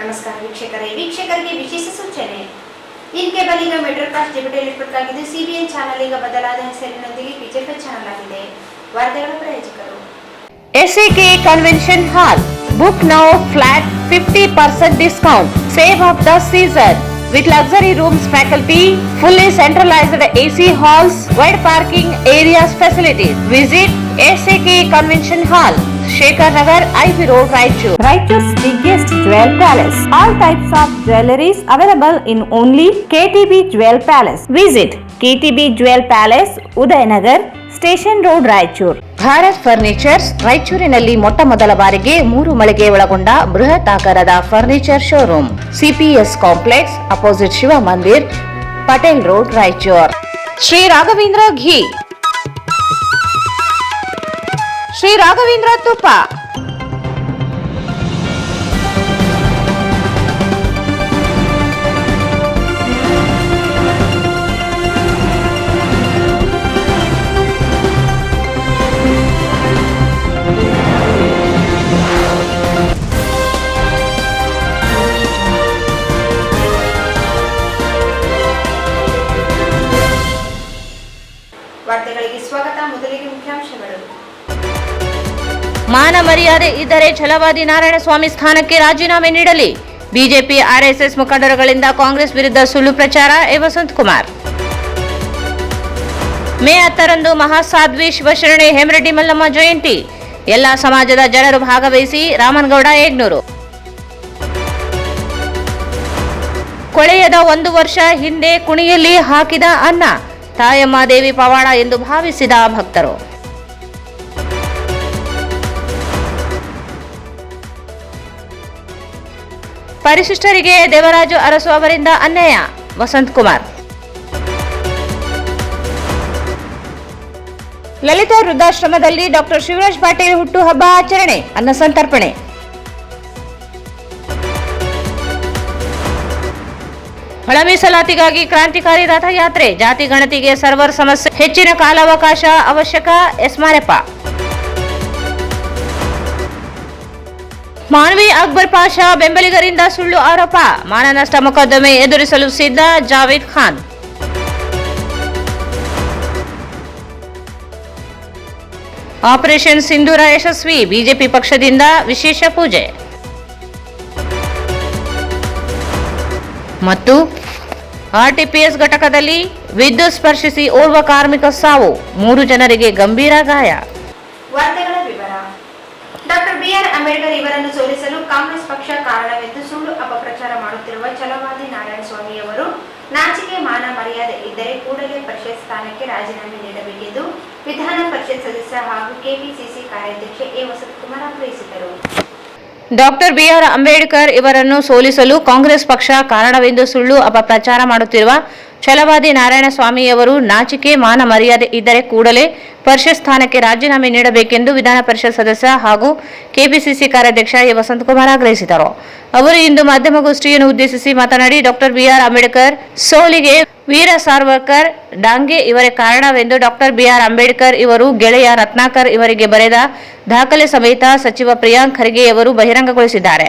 ನಮಸ್ಕಾರ ವೀಕ್ಷಕರಿಗೆ ವಿಶೇಷ ಸೂಚನೆ. ಇನ್ ಕೇಬಲ್ ಈಗ ಮೆಟ್ರೋ ಕ್ರಾಸ್ ಡಿಜಿಟಲ್ ನೆಟ್ವರ್ಕ್ ಆಗಿದ್ದು ಸಿಬಿಎನ್ ಚಾನೆಲ್ ಈಗ ಬದಲಾದ ಹೆಸರಿನೊಂದಿಗೆ ಪಿಜಿಎಫ್ ಚಾನೆಲ್ ಆಗಿದೆ. ವಾರ್ತೆಗಳ ಪ್ರಾಯೋಜಕರು SAK Convention Hall. Book now flat 50% discount. Save of the season. With luxury rooms, faculty, fully centralized AC halls, wide parking areas facilities. Visit SAK Convention Hall, Shekhar Nagar, IV Road, Raichur. Raichur's biggest jewel palace. All types of jewelries available in only KTB Jewel Palace. Visit KTB Jewel Palace, Udayanagar, station road, Raichur. Bharat furnitures ರಾಯಚೂರಿನಲ್ಲಿ ಮೊಟ್ಟ ಮೊದಲ ಬಾರಿಗೆ 3 ಮಳಿಗೆ ಒಳಗೊಂಡ ಬೃಹತ್ ಆಕಾರದ furniture showroom. CPS complex opposite Shiva Mandir, Patel road, Raichur. Shri Raghavendra ghee, Shri Raghavendra ತುಪ್ಪ, ವಾರ್ತೆಗಳಿಗೆ ಸ್ವಾಗತ. ಮೊದಲಿಗೆ ಮುಖ್ಯಾಂಶಗಳು. ಮಾನ ಮರ್ಯಾದೆ ಇದ್ದರೆ ಛಲವಾದಿ ನಾರಾಯಣಸ್ವಾಮಿ ಸ್ಥಾನಕ್ಕೆ ರಾಜೀನಾಮೆ ನೀಡಲಿ. ಬಿಜೆಪಿ ಆರ್ಎಸ್ಎಸ್ ಮುಖಂಡರುಗಳಿಂದ ಕಾಂಗ್ರೆಸ್ ವಿರುದ್ಧ ಸುಳ್ಳು ಪ್ರಚಾರ. ವಸಂತ್ ಕುಮಾರ್. ಮೇ 10ರಂದು ಮಹಾಸಾಧ್ವಿ ಶಿವಶರಣೆ ಹೇಮರೆಡ್ಡಿ ಮಲ್ಲಮ್ಮ ಜಯಂತಿ. ಎಲ್ಲಾ ಸಮಾಜದ ಜನರು ಭಾಗವಹಿಸಿ. ರಾಮನಗೌಡ ಯಗ್ನೂರು. ಕೊಳೆಯದ 1 ವರ್ಷ ಹಿಂದೆ ಕುಣಿಯಲ್ಲಿ ಹಾಕಿದ ಅನ್ನ ತಾಯಮ್ಮ ದೇವಿ ಪವಾಡ ಎಂದು ಭಾವಿಸಿದ ಭಕ್ತರು. ಪರಿಶಿಷ್ಟರಿಗೆ ದೇವರಾಜು ಅರಸು ಅವರಿಂದ ಅನ್ಯಾಯ. ವಸಂತ್ ಕುಮಾರ್. ಲಲಿತಾ ವೃದ್ಧಾಶ್ರಮದಲ್ಲಿ ಡಾಕ್ಟರ್ ಶಿವರಾಜ್ ಪಾಟೀಲ್ ಹುಟ್ಟುಹಬ್ಬ ಆಚರಣೆ. ಅನ್ನ ಸಂತರ್ಪಣೆ. ಒಳ ಮೀಸಲಾತಿಗಾಗಿ ಕ್ರಾಂತಿಕಾರಿ ರಥಯಾತ್ರೆ. ಜಾತಿ ಗಣತಿಗೆ ಸರ್ವರ್ ಸಮಸ್ಯೆ, ಹೆಚ್ಚಿನ ಕಾಲಾವಕಾಶ ಅವಶ್ಯಕ. ಮಾರೆಪ್ಪ. ಮಾನ್ವಿ ಅಕ್ಬರ್ ಪಾಷಾ ಬೆಂಬಲಿಗರಿಂದ ಸುಳ್ಳು ಆರೋಪ. ಮಾನನಷ್ಟ ಮೊಕದ್ದಮೆ ಎದುರಿಸಲು ಸಿದ್ಧ. ಜಾವೇದ್ ಖಾನ್. ಆಪರೇಷನ್ ಸಿಂಧೂರ ಯಶಸ್ವಿ. ಬಿಜೆಪಿ ಪಕ್ಷದಿಂದ ವಿಶೇಷ ಪೂಜೆ. ಮತ್ತು RTPS ಘಟಕದಲ್ಲಿ ವಿದ್ಯುತ್ ಸ್ಪರ್ಶಿಸಿ ಓರ್ವ ಕಾರ್ಮಿಕ ಸಾವು. 3 ಜನರಿಗೆ ಗಂಭೀರ ಗಾಯ. ವಾರ್ತೆಗಳ ವಿವರ. ಡಾಕ್ಟರ್ ಬಿಆರ್ ಅಂಬೇಡ್ಕರ್ ಇವರನ್ನು ಸೋಲಿಸಲು ಕಾಂಗ್ರೆಸ್ ಪಕ್ಷ ಕಾರಣವೆಂದು ಸುಳ್ಳು ಅಪಪ್ರಚಾರ ಮಾಡುತ್ತಿರುವ ಛಲವಾದಿ ನಾರಾಯಣಸ್ವಾಮಿ ಅವರು ನಾಚಿಕೆ ಮಾನ ಮರ್ಯಾದೆ ಇದ್ದರೆ ಕೂಡಲೇ ಪರಿಷತ್ ಸ್ಥಾನಕ್ಕೆ ರಾಜೀನಾಮೆ ನೀಡಬೇಕೆಂದು ವಿಧಾನ ಪರಿಷತ್ ಸದಸ್ಯ ಹಾಗೂ ಕೆಪಿಸಿಸಿ ಕಾರ್ಯಾಧ್ಯಕ್ಷ ವಸಂತ್ ಕುಮಾರ್ ಆಗ್ರಹಿಸಿದರು. ಡಾಕ್ಟರ್ ಬಿಆರ್ ಅಂಬೇಡ್ಕರ್ ಇವರನ್ನು ಸೋಲಿಸಲು ಕಾಂಗ್ರೆಸ್ ಪಕ್ಷ ಕಾರಣವೆಂದು ಸುಳ್ಳು ಅಪಪ್ರಚಾರ ಮಾಡುತ್ತಿರುವ ಛಲವಾದಿ ನಾರಾಯಣಸ್ವಾಮಿಯವರು ನಾಚಿಕೆ ಮಾನ ಮರ್ಯಾದೆ ಇದ್ದರೆ ಕೂಡಲೇ ಪರಿಷತ್ ಸ್ಥಾನಕ್ಕೆ ರಾಜೀನಾಮೆ ನೀಡಬೇಕೆಂದು ವಿಧಾನ ಪರಿಷತ್ ಸದಸ್ಯ ಹಾಗೂ ಕೆಪಿಸಿಸಿ ಕಾರ್ಯಾಧ್ಯಕ್ಷ ವಸಂತ್ ಕುಮಾರ್ ಆಗ್ರಹಿಸಿದರು. ಅವರು ಇಂದು ಮಾಧ್ಯಮಗೋಷ್ಠಿಯನ್ನು ಉದ್ದೇಶಿಸಿ ಮಾತನಾಡಿ, ಡಾಕ್ಟರ್ ಬಿಆರ್ ಅಂಬೇಡ್ಕರ್ ಸೋಲಿಗೆ ವೀರ ಸಾವರ್ಕರ್ ಡಾಂಗೆ ಇವರೇ ಕಾರಣವೆಂದು ಡಾಕ್ಟರ್ ಬಿಆರ್ ಅಂಬೇಡ್ಕರ್ ಇವರು ಗೆಳೆಯ ರತ್ನಾಕರ್ ಇವರಿಗೆ ಬರೆದ ದಾಖಲೆ ಸಮೇತ ಸಚಿವ ಪ್ರಿಯಾಂಕ್ ಖರ್ಗೆಯವರು ಬಹಿರಂಗಗೊಳಿಸಿದ್ದಾರೆ.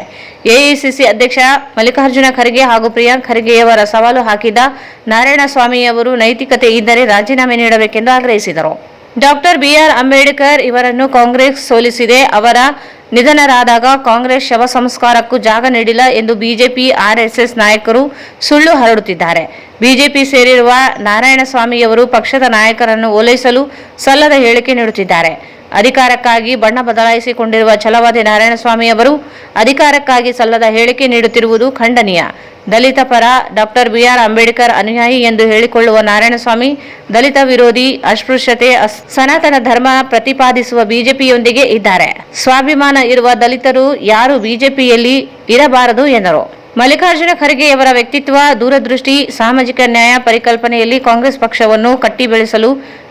ಎಐಸಿಸಿ ಅಧ್ಯಕ್ಷ ಮಲ್ಲಿಕಾರ್ಜುನ ಖರ್ಗೆ ಹಾಗೂ ಪ್ರಿಯಾಂಕ್ ಖರ್ಗೆಯವರ ಸವಾಲು ಹಾಕಿದ ನಾರಾಯಣಸ್ವಾಮಿಯವರು ನೈತಿಕತೆ ಇದ್ದರೆ ರಾಜೀನಾಮೆ ನೀಡಬೇಕೆಂದು ಆಗ್ರಹಿಸಿದರು. ಡಾಕ್ಟರ್ ಬಿಆರ್ ಅಂಬೇಡ್ಕರ್ ಇವರನ್ನು ಕಾಂಗ್ರೆಸ್ ಸೋಲಿಸಿದೆ. ಅವರ ನಿಧನರಾದಾಗ ಕಾಂಗ್ರೆಸ್ ಶವ ಸಂಸ್ಕಾರಕ್ಕೂ ಜಾಗ ನೀಡಿಲ್ಲ ಎಂದು ಬಿಜೆಪಿ ಆರ್ಎಸ್ಎಸ್ ನಾಯಕರು ಸುಳ್ಳು ಹರಡುತ್ತಿದ್ದಾರೆ. ಬಿಜೆಪಿ ಸೇರಿರುವ ನಾರಾಯಣಸ್ವಾಮಿಯವರು ಪಕ್ಷದ ನಾಯಕರನ್ನು ಓಲೈಸಲು ಸಲ್ಲದ ಹೇಳಿಕೆ ನೀಡುತ್ತಿದ್ದಾರೆ. ಅಧಿಕಾರಕ್ಕಾಗಿ ಬಣ್ಣ ಬದಲಾಯಿಸಿಕೊಂಡಿರುವ ಛಲವಾದಿ ನಾರಾಯಣಸ್ವಾಮಿಯವರು ಅಧಿಕಾರಕ್ಕಾಗಿ ಸಲ್ಲದ ಹೇಳಿಕೆ ನೀಡುತ್ತಿರುವುದು ಖಂಡನೀಯ. ದಲಿತ ಪರ ಡಾಕ್ಟರ್ ಬಿಆರ್ ಅಂಬೇಡ್ಕರ್ ಅನುಯಾಯಿ ಎಂದು ಹೇಳಿಕೊಳ್ಳುವ ನಾರಾಯಣಸ್ವಾಮಿ ದಲಿತ ವಿರೋಧಿ, ಅಸ್ಪೃಶ್ಯತೆ, ಸನಾತನ ಧರ್ಮ ಪ್ರತಿಪಾದಿಸುವ ಬಿಜೆಪಿಯೊಂದಿಗೆ ಇದ್ದಾರೆ. ಸ್ವಾಭಿಮಾನ ಇರುವ ದಲಿತರು ಯಾರು ಬಿಜೆಪಿಯಲ್ಲಿ ಇರಬಾರದು ಎಂದರು. ಮಲ್ಲಿಕಾರ್ಜುನ ಖರ್ಗೆಯವರ ವ್ಯಕ್ತಿತ್ವ, ದೂರದೃಷ್ಟಿ, ಸಾಮಾಜಿಕ ನ್ಯಾಯ ಪರಿಕಲ್ಪನೆಯಲ್ಲಿ ಕಾಂಗ್ರೆಸ್ ಪಕ್ಷವನ್ನು ಕಟ್ಟಿ ಬೆಳೆಸಲು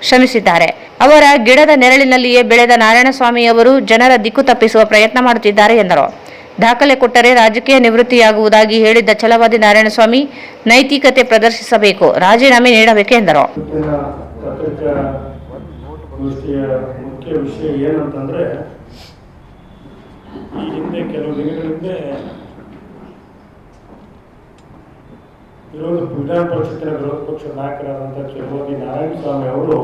ಶ್ರಮಿಸಿದ್ದಾರೆ. ಅವರ ಗಿಡದ ನೆರಳಿನಲ್ಲಿಯೇ ಬೆಳೆದ ನಾರಾಯಣಸ್ವಾಮಿಯವರು ಜನರ ದಿಕ್ಕು ತಪ್ಪಿಸುವ ಪ್ರಯತ್ನ ಮಾಡುತ್ತಿದ್ದಾರೆ ಎಂದರು. ದಾಖಲೆ ಕೊಟ್ಟರೆ ರಾಜಕೀಯ ನಿವೃತ್ತಿಯಾಗುವುದಾಗಿ ಹೇಳಿದ್ದ ಛಲವಾದಿ ನಾರಾಯಣಸ್ವಾಮಿ ನೈತಿಕತೆ ಪ್ರದರ್ಶಿಸಬೇಕು, ರಾಜೀನಾಮೆ ನೀಡಬೇಕು ಎಂದರು. ಈ ಹಿಂದೆ ಕೆಲವು ದಿನಗಳಿಂದ ವಿಧಾನ ಪರಿಷತ್ತಿನ ವಿರೋಧ ಪಕ್ಷದ ನಾಯಕರಾದಂಥ ಚಲವಾದಿ ನಾರಾಯಣಸ್ವಾಮಿ ಅವರು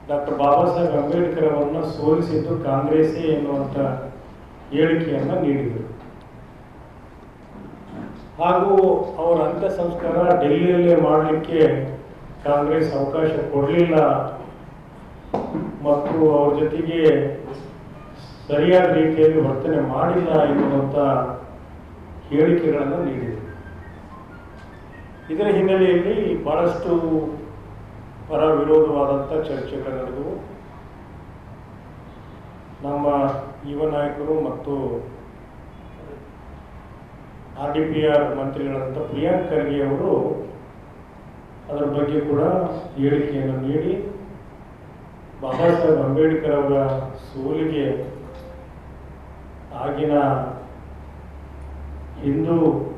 ಡಾಕ್ಟರ್ ಬಾಬಾ ಸಾಹೇಬ್ ಅಂಬೇಡ್ಕರ್ ಅವರನ್ನು ಸೋಲಿಸಿದ್ದು ಕಾಂಗ್ರೆಸ್ಸೇ ಎನ್ನುವಂಥ ಹೇಳಿಕೆಯನ್ನು ನೀಡಿದರು. ಹಾಗೂ ಅವರ ಅಂತ್ಯ ಸಂಸ್ಕಾರ ಡೆಲ್ಲಿಯಲ್ಲೇ ಮಾಡಲಿಕ್ಕೆ ಕಾಂಗ್ರೆಸ್ ಅವಕಾಶ ಕೊಡಲಿಲ್ಲ ಮತ್ತು ಅವ್ರ ಜೊತೆಗೆ ಸರಿಯಾದ ರೀತಿಯಲ್ಲಿ ವರ್ತನೆ ಮಾಡಿಲ್ಲ ಎನ್ನುವಂಥ ಹೇಳಿಕೆಗಳನ್ನು ನೀಡಿದರು. ಇದರ ಹಿನ್ನೆಲೆಯಲ್ಲಿ ಬಹಳಷ್ಟು ಪರ ವಿರೋಧವಾದಂಥ ಚರ್ಚೆಗಳು ನಡೆದವು. ನಮ್ಮ ಯುವ ನಾಯಕರು ಮತ್ತು RDPR ಮಂತ್ರಿಗಳಾದಂಥ ಪ್ರಿಯಾಂಕ್ ಖರ್ಗೆ ಅವರು ಅದರ ಬಗ್ಗೆ ಕೂಡ ಹೇಳಿಕೆಯನ್ನು ನೀಡಿ ಬಾಬಾ ಸಾಹೇಬ್ ಅಂಬೇಡ್ಕರ್ ಅವರ ಸೋಲಿಗೆ ಆಗಿನ ಹಿಂದೂ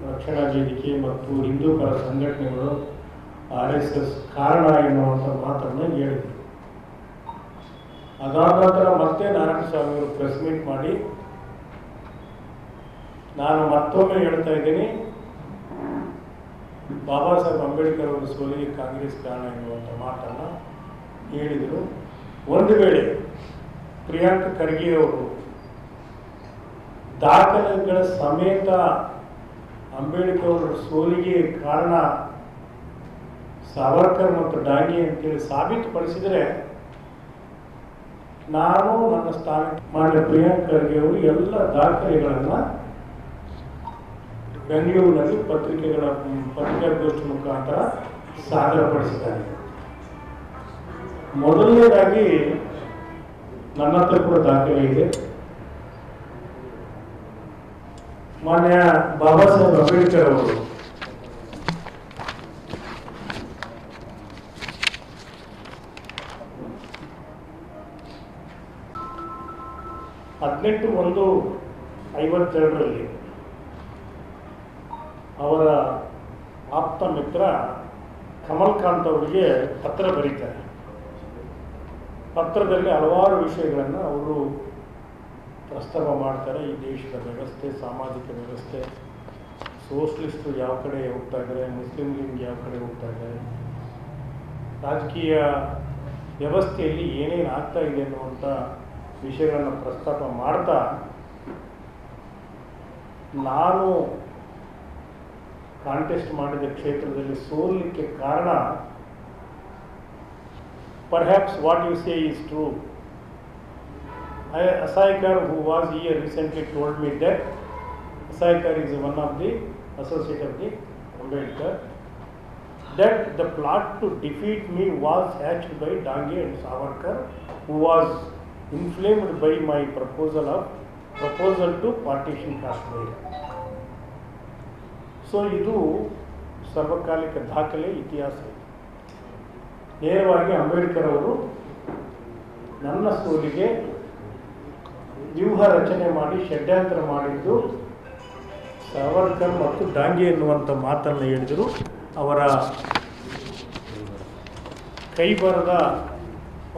ರಕ್ಷಣಾ ವೇದಿಕೆ ಮತ್ತು ಹಿಂದೂ ಪರ ಸಂಘಟನೆಗಳು RSS ಕಾರಣ ಎನ್ನುವಂಥ ಮಾತನ್ನು ಹೇಳಿದರು. ಅದಾದ ನಂತರ ಮತ್ತೆ ನಾರಾಯಣಸ್ವಾಮಿ ಅವರು ಪ್ರೆಸ್ ಮೀಟ್ ಮಾಡಿ ನಾನು ಮತ್ತೊಮ್ಮೆ ಹೇಳ್ತಾ ಇದ್ದೀನಿ, ಬಾಬಾ ಸಾಹೇಬ್ ಅಂಬೇಡ್ಕರ್ ಅವರ ಸೋಲಿಗೆ ಕಾಂಗ್ರೆಸ್ ಕಾರಣ ಎನ್ನುವಂಥ ಮಾತನ್ನು ಹೇಳಿದರು. ಒಂದು ವೇಳೆ ಪ್ರಿಯಾಂಕ್ ಖರ್ಗೆ ಅವರು ದಾಖಲೆಗಳ ಸಮೇತ ಅಂಬೇಡ್ಕರ್ ಅವರ ಸೋಲಿಗೆ ಕಾರಣ ಸಾವರ್ಕರ್ ಮತ್ತು ಡಾಂಗೆ ಅಂತೇಳಿ ಸಾಬೀತುಪಡಿಸಿದರೆ ನಾನು ನನ್ನ ಸ್ಥಾನಕ್ಕೆ ಮಾನ್ಯ ಪ್ರಿಯಾಂಕ್ ಖರ್ಗೆ ಅವರು ಎಲ್ಲ ದಾಖಲೆಗಳನ್ನು ಬೆಂಗಳೂರಿನಲ್ಲಿ ಪತ್ರಿಕಾಗೋಷ್ಠಿ ಮುಖಾಂತರ ಸಾದರಪಡಿಸಿದ್ದಾರೆ. ಮೊದಲನೇದಾಗಿ ನನ್ನ ಹತ್ರ ಕೂಡ ದಾಖಲೆ ಇದೆ. ಮಾನ್ಯ ಬಾಬಾ ಸಾಹೇಬ್ ಅಂಬೇಡ್ಕರ್ ಅವರು (18/1/52) ಅವರ ಆಪ್ತ ಮಿತ್ರ ಕಮಲ್ ಕಾಂತ್ ಅವರಿಗೆ ಪತ್ರ ಬರೀತಾರೆ. ಪತ್ರದಲ್ಲಿ ಹಲವಾರು ವಿಷಯಗಳನ್ನು ಅವರು ಪ್ರಸ್ತಾಪ ಮಾಡ್ತಾರೆ. ಈ ದೇಶದ ವ್ಯವಸ್ಥೆ, ಸಾಮಾಜಿಕ ವ್ಯವಸ್ಥೆ, ಸೋಷಲಿಸ್ಟು ಯಾವ ಕಡೆ ಹೋಗ್ತಾ ಇದ್ದಾರೆ, ಮುಸ್ಲಿಂ ಲೀಗ್ ಯಾವ ಕಡೆ ಹೋಗ್ತಾ ಇದ್ದಾರೆ, ರಾಜಕೀಯ ವ್ಯವಸ್ಥೆಯಲ್ಲಿ ಏನೇನು ಆಗ್ತಾ ಇದೆ ಅನ್ನುವಂಥ ವಿಷಯಗಳನ್ನು ಪ್ರಸ್ತಾಪ ಮಾಡ್ತಾ ನಾನು ಕಾಂಟೆಸ್ಟ್ ಮಾಡಿದ ಕ್ಷೇತ್ರದಲ್ಲಿ ಸೋಲಲಿಕ್ಕೆ ಕಾರಣ perhaps what you say is true. Asaikar, who was here recently, told me that Asaikar is one of the associate of the Ambedkar, that the plot to defeat me was hatched by Dange and Savarkar, who was inflamed by my proposal to partition Kashmir. So ಇದು ಸರ್ವಕಾಲಿಕ ದಾಖಲೆ, ಇತಿಹಾಸ. ನೇರವಾಗಿ ಅಂಬೇಡ್ಕರ್ ಅವರು ನನ್ನ ಸೋಲಿಗೆ ವ್ಯೂಹ ರಚನೆ ಮಾಡಿ ಷಡ್ಯಂತ್ರ ಮಾಡಿದ್ದು ಸಾವರ್ಕರ್ ಮತ್ತು ಡಾಂಗೆ ಎನ್ನುವಂಥ ಮಾತನ್ನು ಹೇಳಿದರು. ಅವರ ಕೈ ಬರದ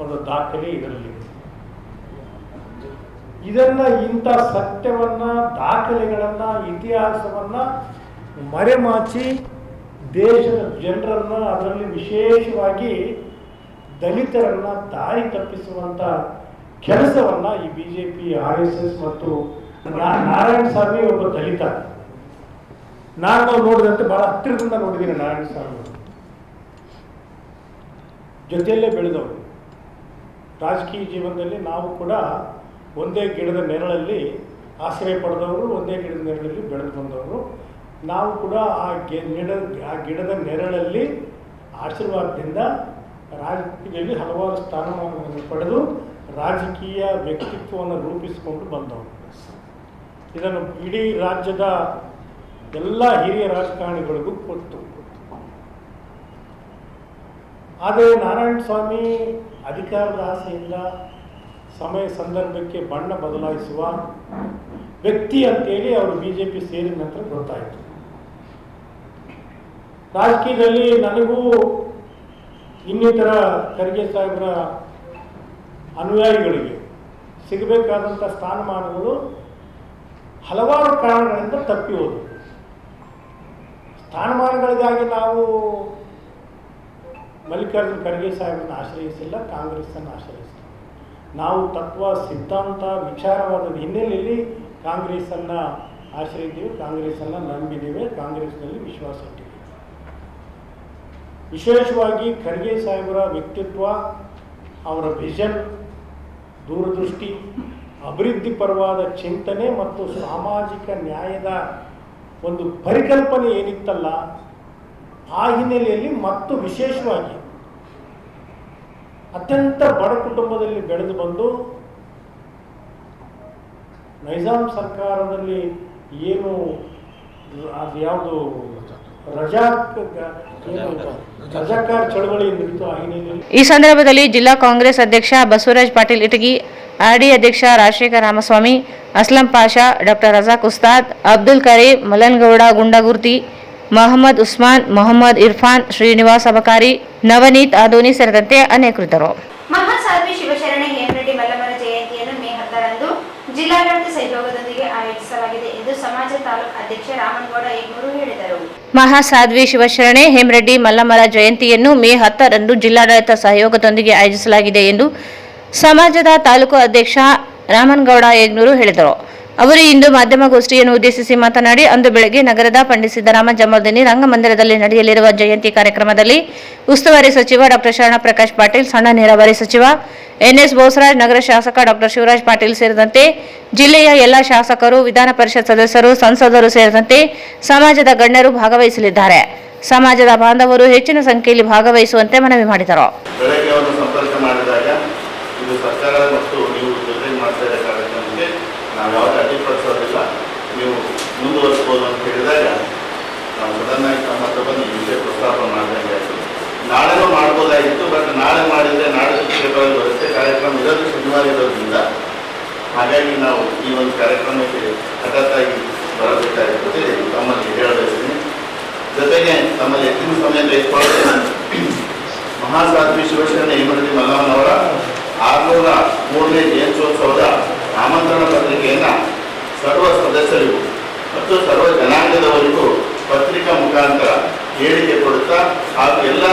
ಒಂದು ದಾಖಲೆ ಇದರಲ್ಲಿ. ಇದನ್ನು, ಇಂಥ ಸತ್ಯವನ್ನು, ದಾಖಲೆಗಳನ್ನು, ಇತಿಹಾಸವನ್ನು ಮರೆಮಾಚಿ ದೇಶದ ಜನರನ್ನು, ಅದರಲ್ಲಿ ವಿಶೇಷವಾಗಿ ದಲಿತರನ್ನು ದಾರಿ ತಪ್ಪಿಸುವಂಥ ಕೆಲಸವನ್ನು ಈ BJP, RSS ಮತ್ತು ನಾರಾಯಣಸ್ವಾಮಿ ಒಬ್ಬ ದಲಿತ. ನಾನು ನೋಡಿದಂತೆ ಭಾಳ ಹತ್ತಿರದಿಂದ ನೋಡಿದ್ದೀನಿ. ನಾರಾಯಣಸ್ವಾಮಿ ಜೊತೆಯಲ್ಲೇ ಬೆಳೆದವರು. ರಾಜಕೀಯ ಜೀವನದಲ್ಲಿ ನಾವು ಕೂಡ ಒಂದೇ ಗಿಡದ ನೆರಳಲ್ಲಿ ಆಶ್ರಯ ಪಡೆದವರು, ಒಂದೇ ಗಿಡದ ನೆರಳಲ್ಲಿ ಬೆಳೆದು ಬಂದವರು. ನಾವು ಕೂಡ ಆ ಗಿಡದ ನೆರಳಲ್ಲಿ ಆಶೀರ್ವಾದದಿಂದ ರಾಜಕೀಯದಲ್ಲಿ ಹಲವಾರು ಸ್ಥಾನಮಾನಗಳನ್ನು ಪಡೆದು ರಾಜಕೀಯ ವ್ಯಕ್ತಿತ್ವವನ್ನು ರೂಪಿಸಿಕೊಂಡು ಬಂದವರು. ಇದನ್ನು ಇಡೀ ರಾಜ್ಯದ ಎಲ್ಲ ಹಿರಿಯ ರಾಜಕಾರಣಿಗಳಿಗೂ ಗೊತ್ತು. ಆದರೆ ನಾರಾಯಣಸ್ವಾಮಿ ಅಧಿಕಾರದ ಆಸೆಯಿಂದ ಸಮಯ ಸಂದರ್ಭಕ್ಕೆ ಬಣ್ಣ ಬದಲಾಯಿಸುವ ವ್ಯಕ್ತಿ ಅಂತೇಳಿ ಅವರು BJP ಸೇರಿದ ನಂತರ ಗೊತ್ತಾಯಿತು. ರಾಜಕೀಯದಲ್ಲಿ ನನಗೂ ಇನ್ನಿತರ ಖರ್ಗೆ ಸಾಹೇಬರ ಅನುಯಾಯಿಗಳಿಗೆ ಸಿಗಬೇಕಾದಂಥ ಸ್ಥಾನಮಾನಗಳು ಹಲವಾರು ಕಾರಣಗಳಿಂದ ತಪ್ಪಿ ಹೋದವು. ಸ್ಥಾನಮಾನಗಳಿಗಾಗಿ ನಾವು ಮಲ್ಲಿಕಾರ್ಜುನ ಖರ್ಗೆ ಸಾಹೇಬರನ್ನು ಆಶ್ರಯಿಸಿಲ್ಲ, ಕಾಂಗ್ರೆಸ್ಸನ್ನು ಆಶ್ರಯಿಸಿಲ್ಲ. ನಾವು ತತ್ವ, ಸಿದ್ಧಾಂತ, ವಿಚಾರವಾದದ ಹಿನ್ನೆಲೆಯಲ್ಲಿ ಕಾಂಗ್ರೆಸ್ಸನ್ನು ಆಶ್ರಯಿದ್ದೀವಿ, ಕಾಂಗ್ರೆಸ್ಸನ್ನು ನಂಬಿದ್ದೀವಿ, ಕಾಂಗ್ರೆಸ್ನಲ್ಲಿ ವಿಶ್ವಾಸ ಇಟ್ಟಿದ್ದೀವಿ. ವಿಶೇಷವಾಗಿ ಖರ್ಗೆ ಸಾಹೇಬರ ವ್ಯಕ್ತಿತ್ವ, ಅವರ ವಿಷನ್, ದೂರದೃಷ್ಟಿ, ಅಭಿವೃದ್ಧಿ ಪರವಾದ ಚಿಂತನೆ ಮತ್ತು ಸಾಮಾಜಿಕ ನ್ಯಾಯದ ಒಂದು ಪರಿಕಲ್ಪನೆ ಏನಿತ್ತಲ್ಲ, ಆ ಹಿನ್ನೆಲೆಯಲ್ಲಿ ಮತ್ತು ವಿಶೇಷವಾಗಿ ಅತ್ಯಂತ ಬಡ ಕುಟುಂಬದಲ್ಲಿ ಬೆಳೆದು ಬಂದು ನೈಜಾಂ ಸರ್ಕಾರದಲ್ಲಿ ಏನು ಅದು ಯಾವುದು ರಜಾಕಾರ್ ಚಳವಳಿ ನಡೀತು, ಆ ಹಿನ್ನೆಲೆಯಲ್ಲಿ ಈ ಸಂದರ್ಭದಲ್ಲಿ ಜಿಲ್ಲಾ ಕಾಂಗ್ರೆಸ್ ಅಧ್ಯಕ್ಷ ಬಸವರಾಜ್ ಪಾಟೀಲ್ ಇಟಗಿ, ಆರ್ಡಿ ಅಧ್ಯಕ್ಷ ರಾಜಶೇಖರ ರಾಮಸ್ವಾಮಿ, ಅಸ್ಲಂ ಪಾಷಾ, ಡಾಕ್ಟರ್ ರಜಾಕ್ ಉಸ್ತಾದ್, ಅಬ್ದುಲ್ ಕರೀಂ, ಮಲನಗೌಡ ಗುಂಡಗುರ್ತಿ, ಮೊಹಮ್ಮದ್ ಉಸ್ಮಾನ್, ಮೊಹಮ್ಮದ್ ಇರ್ಫಾನ್, ಶ್ರೀನಿವಾಸ್ ಅಬಕಾರಿ, ನವನೀತ್ ಆದೋನಿ ಸೇರಿದಂತೆ ಅನೇಕರಿದ್ದರು. ಮಹಾಸಾಧ್ವಿ ಶಿವಶರಣೆ ಹೇಮರೆಡ್ಡಿ ಮಲ್ಲಮ್ಮರ ಜಯಂತಿಯನ್ನು ಮೇ 10ರಂದು ಜಿಲ್ಲಾಡಳಿತ ಸಹಯೋಗದೊಂದಿಗೆ ಆಯೋಜಿಸಲಾಗಿದೆ ಎಂದು ಸಮಾಜ ತಾಲೂಕು ಅಧ್ಯಕ್ಷ ರಾಮನಗೌಡ ಯಗ್ನೂರು ಹೇಳಿದರು. ಮಹಾಸಾಧ್ವಿ ಶಿವಶರಣೆ ಹೇಮರೆಡ್ಡಿ ಮಲ್ಲಮ್ಮರ ಜಯಂತಿಯನ್ನು ಮೇ 10ರಂದು ಜಿಲ್ಲಾಡಳಿತ ಸಹಯೋಗದೊಂದಿಗೆ ಆಯೋಜಿಸಲಾಗಿದೆ ಎಂದು ಸಮಾಜದ ತಾಲೂಕು ಅಧ್ಯಕ್ಷ ರಾಮನಗೌಡ ಯಗ್ನೂರು ಹೇಳಿದರು. ಅವರು ಇಂದು ಮಾಧ್ಯಮಗೋಷ್ಠಿಯನ್ನು ಉದ್ದೇಶಿಸಿ ಮಾತನಾಡಿ, ಅಂದು ಬೆಳಗ್ಗೆ ನಗರದ ಪಂಡಿತ್ ಸಿದ್ದರಾಮ ಜಮರ್ದಿನಿ ರಂಗಮಂದಿರದಲ್ಲಿ ನಡೆಯಲಿರುವ ಜಯಂತಿ ಕಾರ್ಯಕ್ರಮದಲ್ಲಿ ಉಸ್ತುವಾರಿ ಸಚಿವ ಡಾಕ್ಟರ್ ಶರಣಪ್ರಕಾಶ್ ಪಾಟೀಲ್, ಸಣ್ಣ ನೀರಾವರಿ ಸಚಿವ ಎನ್ಎಸ್ ಬೋಸರಾಜ್, ನಗರ ಶಾಸಕ ಡಾಕ್ಟರ್ ಶಿವರಾಜ್ ಪಾಟೀಲ್ ಸೇರಿದಂತೆ ಜಿಲ್ಲೆಯ ಎಲ್ಲ ಶಾಸಕರು, ವಿಧಾನ ಪರಿಷತ್ ಸದಸ್ಯರು, ಸಂಸದರು ಸೇರಿದಂತೆ ಸಮಾಜದ ಗಣ್ಯರು ಭಾಗವಹಿಸಲಿದ್ದಾರೆ. ಸಮಾಜದ ಬಾಂಧವರು ಹೆಚ್ಚಿನ ಸಂಖ್ಯೆಯಲ್ಲಿ ಭಾಗವಹಿಸುವಂತೆ ಮನವಿ ಮಾಡಿದರು. ಬೆಳಗ್ಗೆ ಅವರು ಸಂಪರ್ಕ ಮಾಡಿದಾಗ ಇದು ಸರ್ಕಾರ ಮತ್ತು ನೀವು ಜೊತೆಗೆ ಮಾಡ್ತಾ ಇರೋ ಕಾರ್ಯಕ್ರಮಕ್ಕೆ ನಾವು ಯಾವುದೇ ಅಡ್ಡಿಪಡಿಸೋದಿಲ್ಲ, ನೀವು ಮುಂದುವರಿಸ್ಬೋದು ಅಂತ ಹೇಳಿದಾಗ ನಾವು ಸಡನ್ ಆಗಿ ತಮ್ಮ ಹತ್ರ ಬಂದು ಈ ವಿಷಯ ಪ್ರಸ್ತಾಪ ಮಾಡಿದಂಗೆ ಆಯಿತು. ನಾಳೆನೂ ಮಾಡ್ಬೋದಾಗಿತ್ತು, ಬಟ್ ನಾಳೆ ಮಾಡಿದರೆ ನಾಳೆ ಪತ್ರಿಕೆಗಳಲ್ಲಿ ಬರುತ್ತೆ. ಕಾರ್ಯಕ್ರಮ ಇರೋದು ಶನಿವಾರ ಇರೋದ್ರಿಂದ ಹಾಗಾಗಿ ನಾವು ಈ ಒಂದು ಕಾರ್ಯಕ್ರಮಕ್ಕೆ ಹಠಾತ್ತಾಗಿ ಬರಬೇಕಾಗಿರುತ್ತೆ. ತಮ್ಮಲ್ಲಿ ಹೇಳಬಯಸ್ತೀನಿ. ಜೊತೆಗೆ ತಮ್ಮಲ್ಲಿ ಹೆಚ್ಚಿನ ಸಮಯ ತೆಗೆದುಕೊಳ್ಳದೆ ಮಹಾಸಾಧ್ವಿ ಶಿವಶರಣೆ ಹೇಮರೆಡ್ಡಿ ಮಲ್ಲಮ್ಮನವರ 603ನೇ ಜಯಂತ್ಯೋತ್ಸವದ ಆಮಂತ್ರಣ ಪತ್ರಿಕೆಯನ್ನು ಸರ್ವ ಸದಸ್ಯರಿಗೂ ಮತ್ತು ಸರ್ವ ಜನಾಂಗದವರಿಗೂ ಪತ್ರಿಕಾ ಮುಖಾಂತರ ಹೇಳಿಕೆ ಕೊಡುತ್ತಾ ಹಾಗೂ ಎಲ್ಲ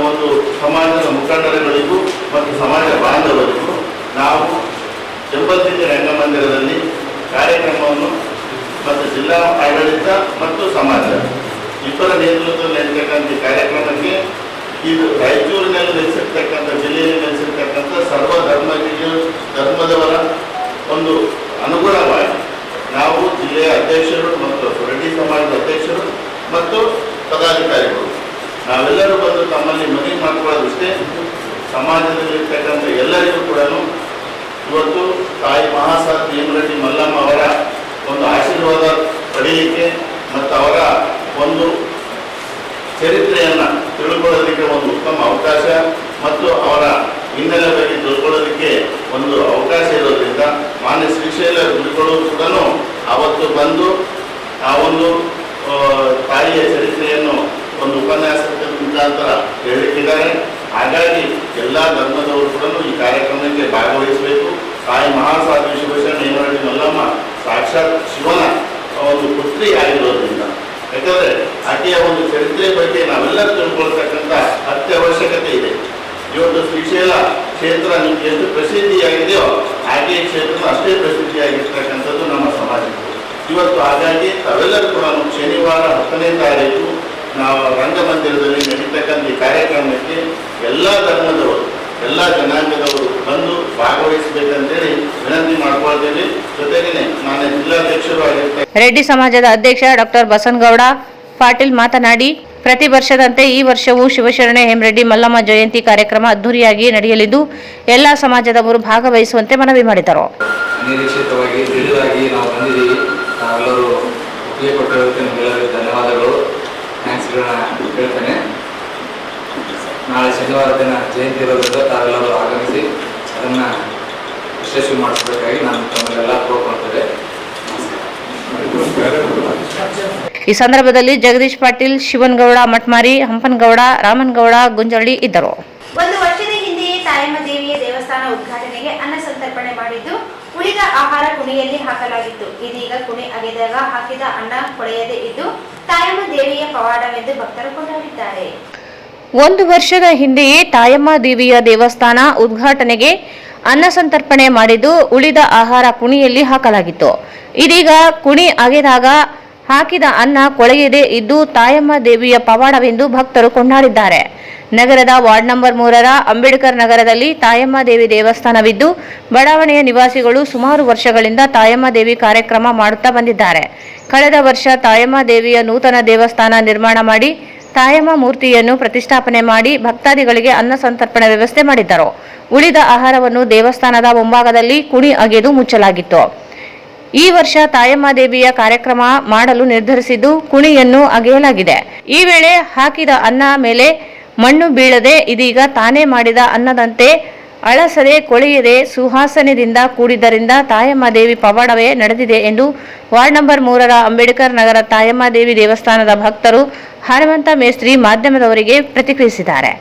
ಒಂದು ಸಮಾಜದ ಮುಖಂಡರುಗಳಿಗೂ ಮತ್ತು ಸಮಾಜ ಬಾಂಧವರಿಗೂ ನಾವು ಜಂಬಲ್ದಿನ್ನಿ ರಂಗಮಂದಿರದಲ್ಲಿ ಕಾರ್ಯಕ್ರಮವನ್ನು ಮತ್ತು ಜಿಲ್ಲಾ ಆಡಳಿತ ಮತ್ತು ಸಮಾಜ ಇಬ್ಬರ ನೇತೃತ್ವದಲ್ಲಿ ನಡೀತಕ್ಕಂಥ ಕಾರ್ಯಕ್ರಮಕ್ಕೆ ಇದು ರಾಯಚೂರಿನಲ್ಲಿ ನೆಲೆಸಿರ್ತಕ್ಕಂಥ, ಜಿಲ್ಲೆಯಲ್ಲಿ ನೆಲೆಸಿರ್ತಕ್ಕಂಥ ಸರ್ವ ಧರ್ಮದವರ ಒಂದು ಅನುಗುಣವಾಗಿ ನಾವು ಜಿಲ್ಲೆಯ ಅಧ್ಯಕ್ಷರು ಮತ್ತು ರೆಡ್ಡಿ ಸಮಾಜದ ಅಧ್ಯಕ್ಷರು ಮತ್ತು ಪದಾಧಿಕಾರಿಗಳು ನಾವೆಲ್ಲರೂ ಬಂದು ತಮ್ಮಲ್ಲಿ ಮನವಿ ಮಾಡಿಕೊಳ್ಳೋದಷ್ಟೇ, ಸಮಾಜದಲ್ಲಿರ್ತಕ್ಕಂಥ ಎಲ್ಲರಿಗೂ ಕೂಡ ಇವತ್ತು ತಾಯಿ ಮಹಾಸಾಧ್ವಿ ಹೇಮರೆಡ್ಡಿ ಮಲ್ಲಮ್ಮ ಅವರ ಒಂದು ಆಶೀರ್ವಾದ ಪಡೆಯಲಿಕ್ಕೆ ಮತ್ತು ಅವರ ಒಂದು ಚರಿತ್ರೆಯನ್ನು ತಿಳ್ಕೊಳ್ಳೋದಕ್ಕೆ ಒಂದು ಉತ್ತಮ ಅವಕಾಶ ಮತ್ತು ಅವರ ಹಿನ್ನೆಲೆ ಬಗ್ಗೆ ತಿಳ್ಕೊಳ್ಳೋದಕ್ಕೆ ಒಂದು ಅವಕಾಶ ಇರೋದ್ರಿಂದ ಮಾನ್ಯ ಶ್ರೀಶೈಲ ಗುರುಗಳು ಕೂಡ ಅವತ್ತು ಬಂದು ಆ ಒಂದು ತಾಯಿಯ ಚರಿತ್ರೆಯನ್ನು ಒಂದು ಉಪನ್ಯಾಸದ ಮುಖಾಂತರ ಹೇಳಿದ್ದಾರೆ. ಹಾಗಾಗಿ ಎಲ್ಲ ಧರ್ಮದವರು ಕೂಡ ಈ ಕಾರ್ಯಕ್ರಮಕ್ಕೆ ಭಾಗವಹಿಸಬೇಕು. ತಾಯಿ ಮಹಾಸಾಧ್ವಿ ಶಿವಶರಣೆ ಹೇಮರೆಡ್ಡಿ ಮಲ್ಲಮ್ಮ ಸಾಕ್ಷಾತ್ ಶಿವನ ಒಂದು ಪುತ್ರಿ ಆಗಿರೋದ್ರಿಂದ, ಯಾಕಂದರೆ ಆಕೆಯ ಒಂದು ಚರಿತ್ರೆ ಬಗ್ಗೆ ನಾವೆಲ್ಲರೂ ತಿಳ್ಕೊಳ್ತಕ್ಕಂಥ ಅತ್ಯವಶ್ಯಕತೆ ಇದೆ. ಇವತ್ತು ಶ್ರೀಶೈಲ ಕ್ಷೇತ್ರ ನಿಮಗೆ ಎಷ್ಟು ಪ್ರಸಿದ್ಧಿಯಾಗಿದೆಯೋ ಆಕೆಯ ಕ್ಷೇತ್ರ ಅಷ್ಟೇ ಪ್ರಸಿದ್ಧಿಯಾಗಿರ್ತಕ್ಕಂಥದ್ದು ನಮ್ಮ ಸಮಾಜಕ್ಕೆ ಇವತ್ತು. ಹಾಗಾಗಿ ತಾವೆಲ್ಲರೂ ಕೂಡ ಶನಿವಾರ 10ನೇ ತಾರೀಕು ನಾವು ರಂಗಮಂದಿರದಲ್ಲಿ ನಡೀತಕ್ಕಂಥ ಈ ಕಾರ್ಯಕ್ರಮಕ್ಕೆ ಎಲ್ಲ ಧರ್ಮದವರು, ಎಲ್ಲ ಜನಾಂಗದವರು ಬಂದು ಭಾಗವಹಿಸಬೇಕಂತೇಳಿ ವಿನಂತಿ ಮಾಡ್ಕೊಳ್ತೇವೆ. ಜೊತೆಗೇನೆ ನಾನು ಜಿಲ್ಲಾಧ್ಯಕ್ಷರು ಆಗಿರ್ತೇನೆ. ರೆಡ್ಡಿ ಸಮಾಜದ ಅಧ್ಯಕ್ಷ ಡಾಕ್ಟರ್ ಬಸನಗೌಡ ಪಾಟೀಲ್ ಮಾತನಾಡಿ, ಪ್ರತಿ ವರ್ಷದಂತೆ ಈ ವರ್ಷವೂ ಶಿವಶರಣೆ ಹೇಮರೆಡ್ಡಿ ಮಲ್ಲಮ್ಮ ಜಯಂತಿ ಕಾರ್ಯಕ್ರಮ ಅದ್ದೂರಿಯಾಗಿ ನಡೆಯಲಿದ್ದು ಎಲ್ಲ ಸಮಾಜದವರು ಭಾಗವಹಿಸುವಂತೆ ಮನವಿ ಮಾಡಿದರು. ಅನಿರೀಕ್ಷಿತವಾಗಿ ದಿಢೀರಾಗಿ ನಾವು ಬಂದಿದ್ದೀವಿ. ನಾವೆಲ್ಲರೂ ಒಪ್ಪಿಗೆ ಕೊಟ್ಟಿರೋದಕ್ಕೆ ನಿಮ್ಗೆಲ್ಲರಿಗೂ ಧನ್ಯವಾದಗಳು, ಥ್ಯಾಂಕ್ಸ್ಗಳನ್ನ ಹೇಳ್ತೇನೆ. ನಾಳೆ ಶನಿವಾರ ದಿನ ಜಯಂತಿ ಇರೋದ್ರಿಂದ ತಾವೆಲ್ಲರೂ ಆಗಮಿಸಿ ಅದನ್ನು ಯಶಸ್ವಿ ಮಾಡಿಸಬೇಕಾಗಿ ನಾನು ತಮ್ಮಲ್ಲೆಲ್ಲ ಕೋರ್ಕೊಳ್ತೇವೆ. ಈ ಸಂದರ್ಭದಲ್ಲಿ ಜಗದೀಶ್ ಪಾಟೀಲ್, ಶಿವನಗೌಡ ಮಟ್ಮಾರಿ, ಹಂಪನಗೌಡ, ರಾಮನಗೌಡ ಗುಂಜಳ್ಳಿ ಇದ್ದರು. ಒಂದು ವರ್ಷದ ಹಿಂದೆಯೇ ತಾಯಮ್ಮ ದೇವಿಯ ದೇವಸ್ಥಾನ ಉದ್ಘಾಟನೆಗೆ ಅನ್ನ ಸಂತರ್ಪಣೆ ಮಾಡಿದ್ದು ಉಳಿದ ಆಹಾರ ಕುಣಿಯಲ್ಲಿ ಹಾಕಲಾಗಿತ್ತು. ಇದೀಗ ಕುಣಿ ಅಗೆದಾಗ ಹಾಕಿದ ಅನ್ನ ಕೊಳೆಯದೇ ಇದ್ದು ತಾಯಮ್ಮ ದೇವಿಯ ಪವಾಡವೆಂದು ಭಕ್ತರು ಕೊಂಡಾಡಿದ್ದಾರೆ. 1 ವರ್ಷದ ಹಿಂದೆಯೇ ತಾಯಮ್ಮ ದೇವಿಯ ದೇವಸ್ಥಾನ ಉದ್ಘಾಟನೆಗೆ ಅನ್ನ ಸಂತರ್ಪಣೆ ಮಾಡಿದ್ದು ಉಳಿದ ಆಹಾರ ಕುಣಿಯಲ್ಲಿ ಹಾಕಲಾಗಿತ್ತು. ಇದೀಗ ಕುಣಿ ಅಗೆದಾಗ ಹಾಕಿದ ಅನ್ನ ಕೊಳೆಯದೇ ಇದ್ದು ತಾಯಮ್ಮ ದೇವಿಯ ಪವಾಡವೆಂದು ಭಕ್ತರು ಕೊಂಡಾಡಿದ್ದಾರೆ. ನಗರದ ವಾರ್ಡ್ ನಂಬರ್ 3ರ ಅಂಬೇಡ್ಕರ್ ನಗರದಲ್ಲಿ ತಾಯಮ್ಮ ದೇವಿ ದೇವಸ್ಥಾನವಿದ್ದು ಬಡಾವಣೆಯ ನಿವಾಸಿಗಳು ಸುಮಾರು ವರ್ಷಗಳಿಂದ ತಾಯಮ್ಮ ದೇವಿ ಕಾರ್ಯಕ್ರಮ ಮಾಡುತ್ತಾ ಬಂದಿದ್ದಾರೆ. ಕಳೆದ ವರ್ಷ ತಾಯಮ್ಮ ದೇವಿಯ ನೂತನ ದೇವಸ್ಥಾನ ನಿರ್ಮಾಣ ಮಾಡಿ ತಾಯಮ್ಮ ಮೂರ್ತಿಯನ್ನು ಪ್ರತಿಷ್ಠಾಪನೆ ಮಾಡಿ ಭಕ್ತಾದಿಗಳಿಗೆ ಅನ್ನ ಸಂತರ್ಪಣೆ ವ್ಯವಸ್ಥೆ ಮಾಡಿದ್ದರು. ಉಳಿದ ಆಹಾರವನ್ನು ದೇವಸ್ಥಾನದ ಮುಂಭಾಗದಲ್ಲಿ ಕುಣಿ ಅಗೆದು ಮುಚ್ಚಲಾಗಿತ್ತು. ಈ ವರ್ಷ ತಾಯಮ್ಮ ದೇವಿಯ ಕಾರ್ಯಕ್ರಮ ಮಾಡಲು ನಿರ್ಧರಿಸಿದ್ದು ಕುಣಿಯನ್ನು ಅಗೆಯಲಾಗಿದೆ. ಈ ವೇಳೆ ಹಾಕಿದ ಅನ್ನ ಮೇಲೆ ಮಣ್ಣು ಬೀಳದೆ ಇದೀಗ ತಾನೇ ಮಾಡಿದ ಅನ್ನದಂತೆ ಅಳಸದೆ ಕೊಳೆಯದೆ ಸುವಾಸನೆಯಿಂದ ಕೂಡಿದ್ದರಿಂದ ತಾಯಮ್ಮ ದೇವಿ ಪವಾಡವೇ ನಡೆದಿದೆ ಎಂದು ವಾರ್ಡ್ ನಂಬರ್ 3ರ ಅಂಬೇಡ್ಕರ್ ನಗರ ತಾಯಮ್ಮ ದೇವಿ ದೇವಸ್ಥಾನದ ಭಕ್ತರು ಹನುಮಂತ ಮೇಸ್ತ್ರಿ ಮಾಧ್ಯಮದವರಿಗೆ ಪ್ರತಿಕ್ರಿಯಿಸಿದ್ದಾರೆ.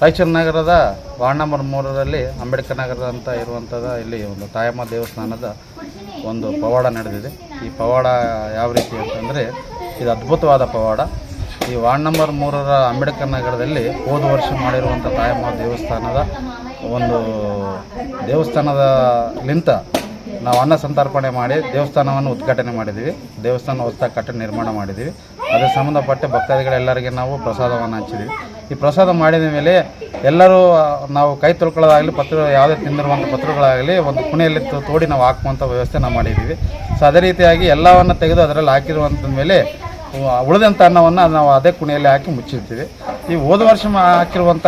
ರಾಯಚೂರು ನಗರದ ವಾರ್ಡ್ ನಂಬರ್ 3ರಲ್ಲಿ ಅಂಬೇಡ್ಕರ್ ನಗರ ಅಂತ ಇರುವಂಥದ್ದು ಇಲ್ಲಿ ಒಂದು ತಾಯಮ್ಮ ದೇವಸ್ಥಾನದ ಒಂದು ಪವಾಡ ನಡೆದಿದೆ. ಈ ಪವಾಡ ಯಾವ ರೀತಿ ಅಂತಂದರೆ ಇದು ಅದ್ಭುತವಾದ ಪವಾಡ. ಈ ವಾರ್ಡ್ ನಂಬರ್ 3ರ ಅಂಬೇಡ್ಕರ್ ನಗರದಲ್ಲಿ ಹೋದ ವರ್ಷ ಮಾಡಿರುವಂಥ ತಾಯಮ್ಮ ದೇವಸ್ಥಾನದ ಒಂದು ದೇವಸ್ಥಾನದಲಿಂತ ನಾವು ಅನ್ನ ಸಂತರ್ಪಣೆ ಮಾಡಿ ದೇವಸ್ಥಾನವನ್ನು ಉದ್ಘಾಟನೆ ಮಾಡಿದ್ದೀವಿ. ದೇವಸ್ಥಾನ ಹೊಸದಾಗಿ ಕಟ್ಟಡ ನಿರ್ಮಾಣ ಮಾಡಿದ್ದೀವಿ. ಅದಕ್ಕೆ ಸಂಬಂಧಪಟ್ಟ ಭಕ್ತಾದಿಗಳೆಲ್ಲರಿಗೆ ನಾವು ಪ್ರಸಾದವನ್ನು ಹಂಚಿದ್ದೀವಿ. ಈ ಪ್ರಸಾದ ಮಾಡಿದ ಮೇಲೆ ಎಲ್ಲರೂ ನಾವು ಕೈ ತೊಳ್ಕೊಳ್ಳೋದಾಗಲಿ ಯಾವುದೇ ತಿಂದಿರುವಂಥ ಪತ್ರಗಳಾಗಲಿ ಒಂದು ಕುಣಿಯಲ್ಲಿ ತೋಡಿ ನಾವು ಹಾಕುವಂಥ ವ್ಯವಸ್ಥೆ ನಾವು ಮಾಡಿದ್ದೀವಿ. ಸೊ ಅದೇ ರೀತಿಯಾಗಿ ಎಲ್ಲವನ್ನು ತೆಗೆದು ಅದರಲ್ಲಿ ಹಾಕಿರುವಂಥ ಮೇಲೆ ಉಳಿದಂಥ ಅನ್ನವನ್ನು ನಾವು ಅದೇ ಕುಣಿಯಲ್ಲಿ ಹಾಕಿ ಮುಚ್ಚಿರ್ತೀವಿ. ಈ ಹೋದ ವರ್ಷ ಹಾಕಿರುವಂಥ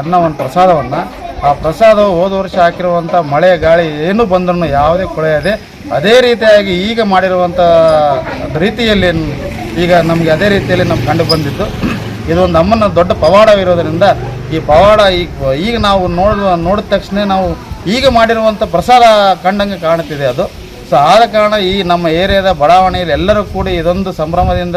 ಅನ್ನವನ್ನು ಪ್ರಸಾದವನ್ನು ಆ ಪ್ರಸಾದವು ಹೋದ ವರ್ಷ ಹಾಕಿರುವಂಥ ಮಳೆ ಗಾಳಿ ಏನು ಬಂದರೂ ಯಾವುದೇ ಕೊಳೆಯದೆ ಅದೇ ರೀತಿಯಾಗಿ ಈಗ ಮಾಡಿರುವಂಥ ರೀತಿಯಲ್ಲಿ ಈಗ ನಮಗೆ ಅದೇ ರೀತಿಯಲ್ಲಿ ನಮ್ಗೆ ಕಂಡು ಬಂದಿತ್ತು. ಇದೊಂದು ನಮ್ಮನ್ನು ದೊಡ್ಡ ಪವಾಡವಿರೋದರಿಂದ ಈ ಪವಾಡ ಈಗ ನಾವು ನೋಡಿದ ತಕ್ಷಣ ನಾವು ಈಗ ಮಾಡಿರುವಂಥ ಪ್ರಸಾದ ಕಂಡಂಗೆ ಕಾಣುತ್ತಿದೆ ಅದು. ಸೊ ಆದ ಕಾರಣ ಈ ನಮ್ಮ ಏರಿಯಾದ ಬಡಾವಣೆಯಲ್ಲಿ ಎಲ್ಲರೂ ಕೂಡಿ ಇದೊಂದು ಸಂಭ್ರಮದಿಂದ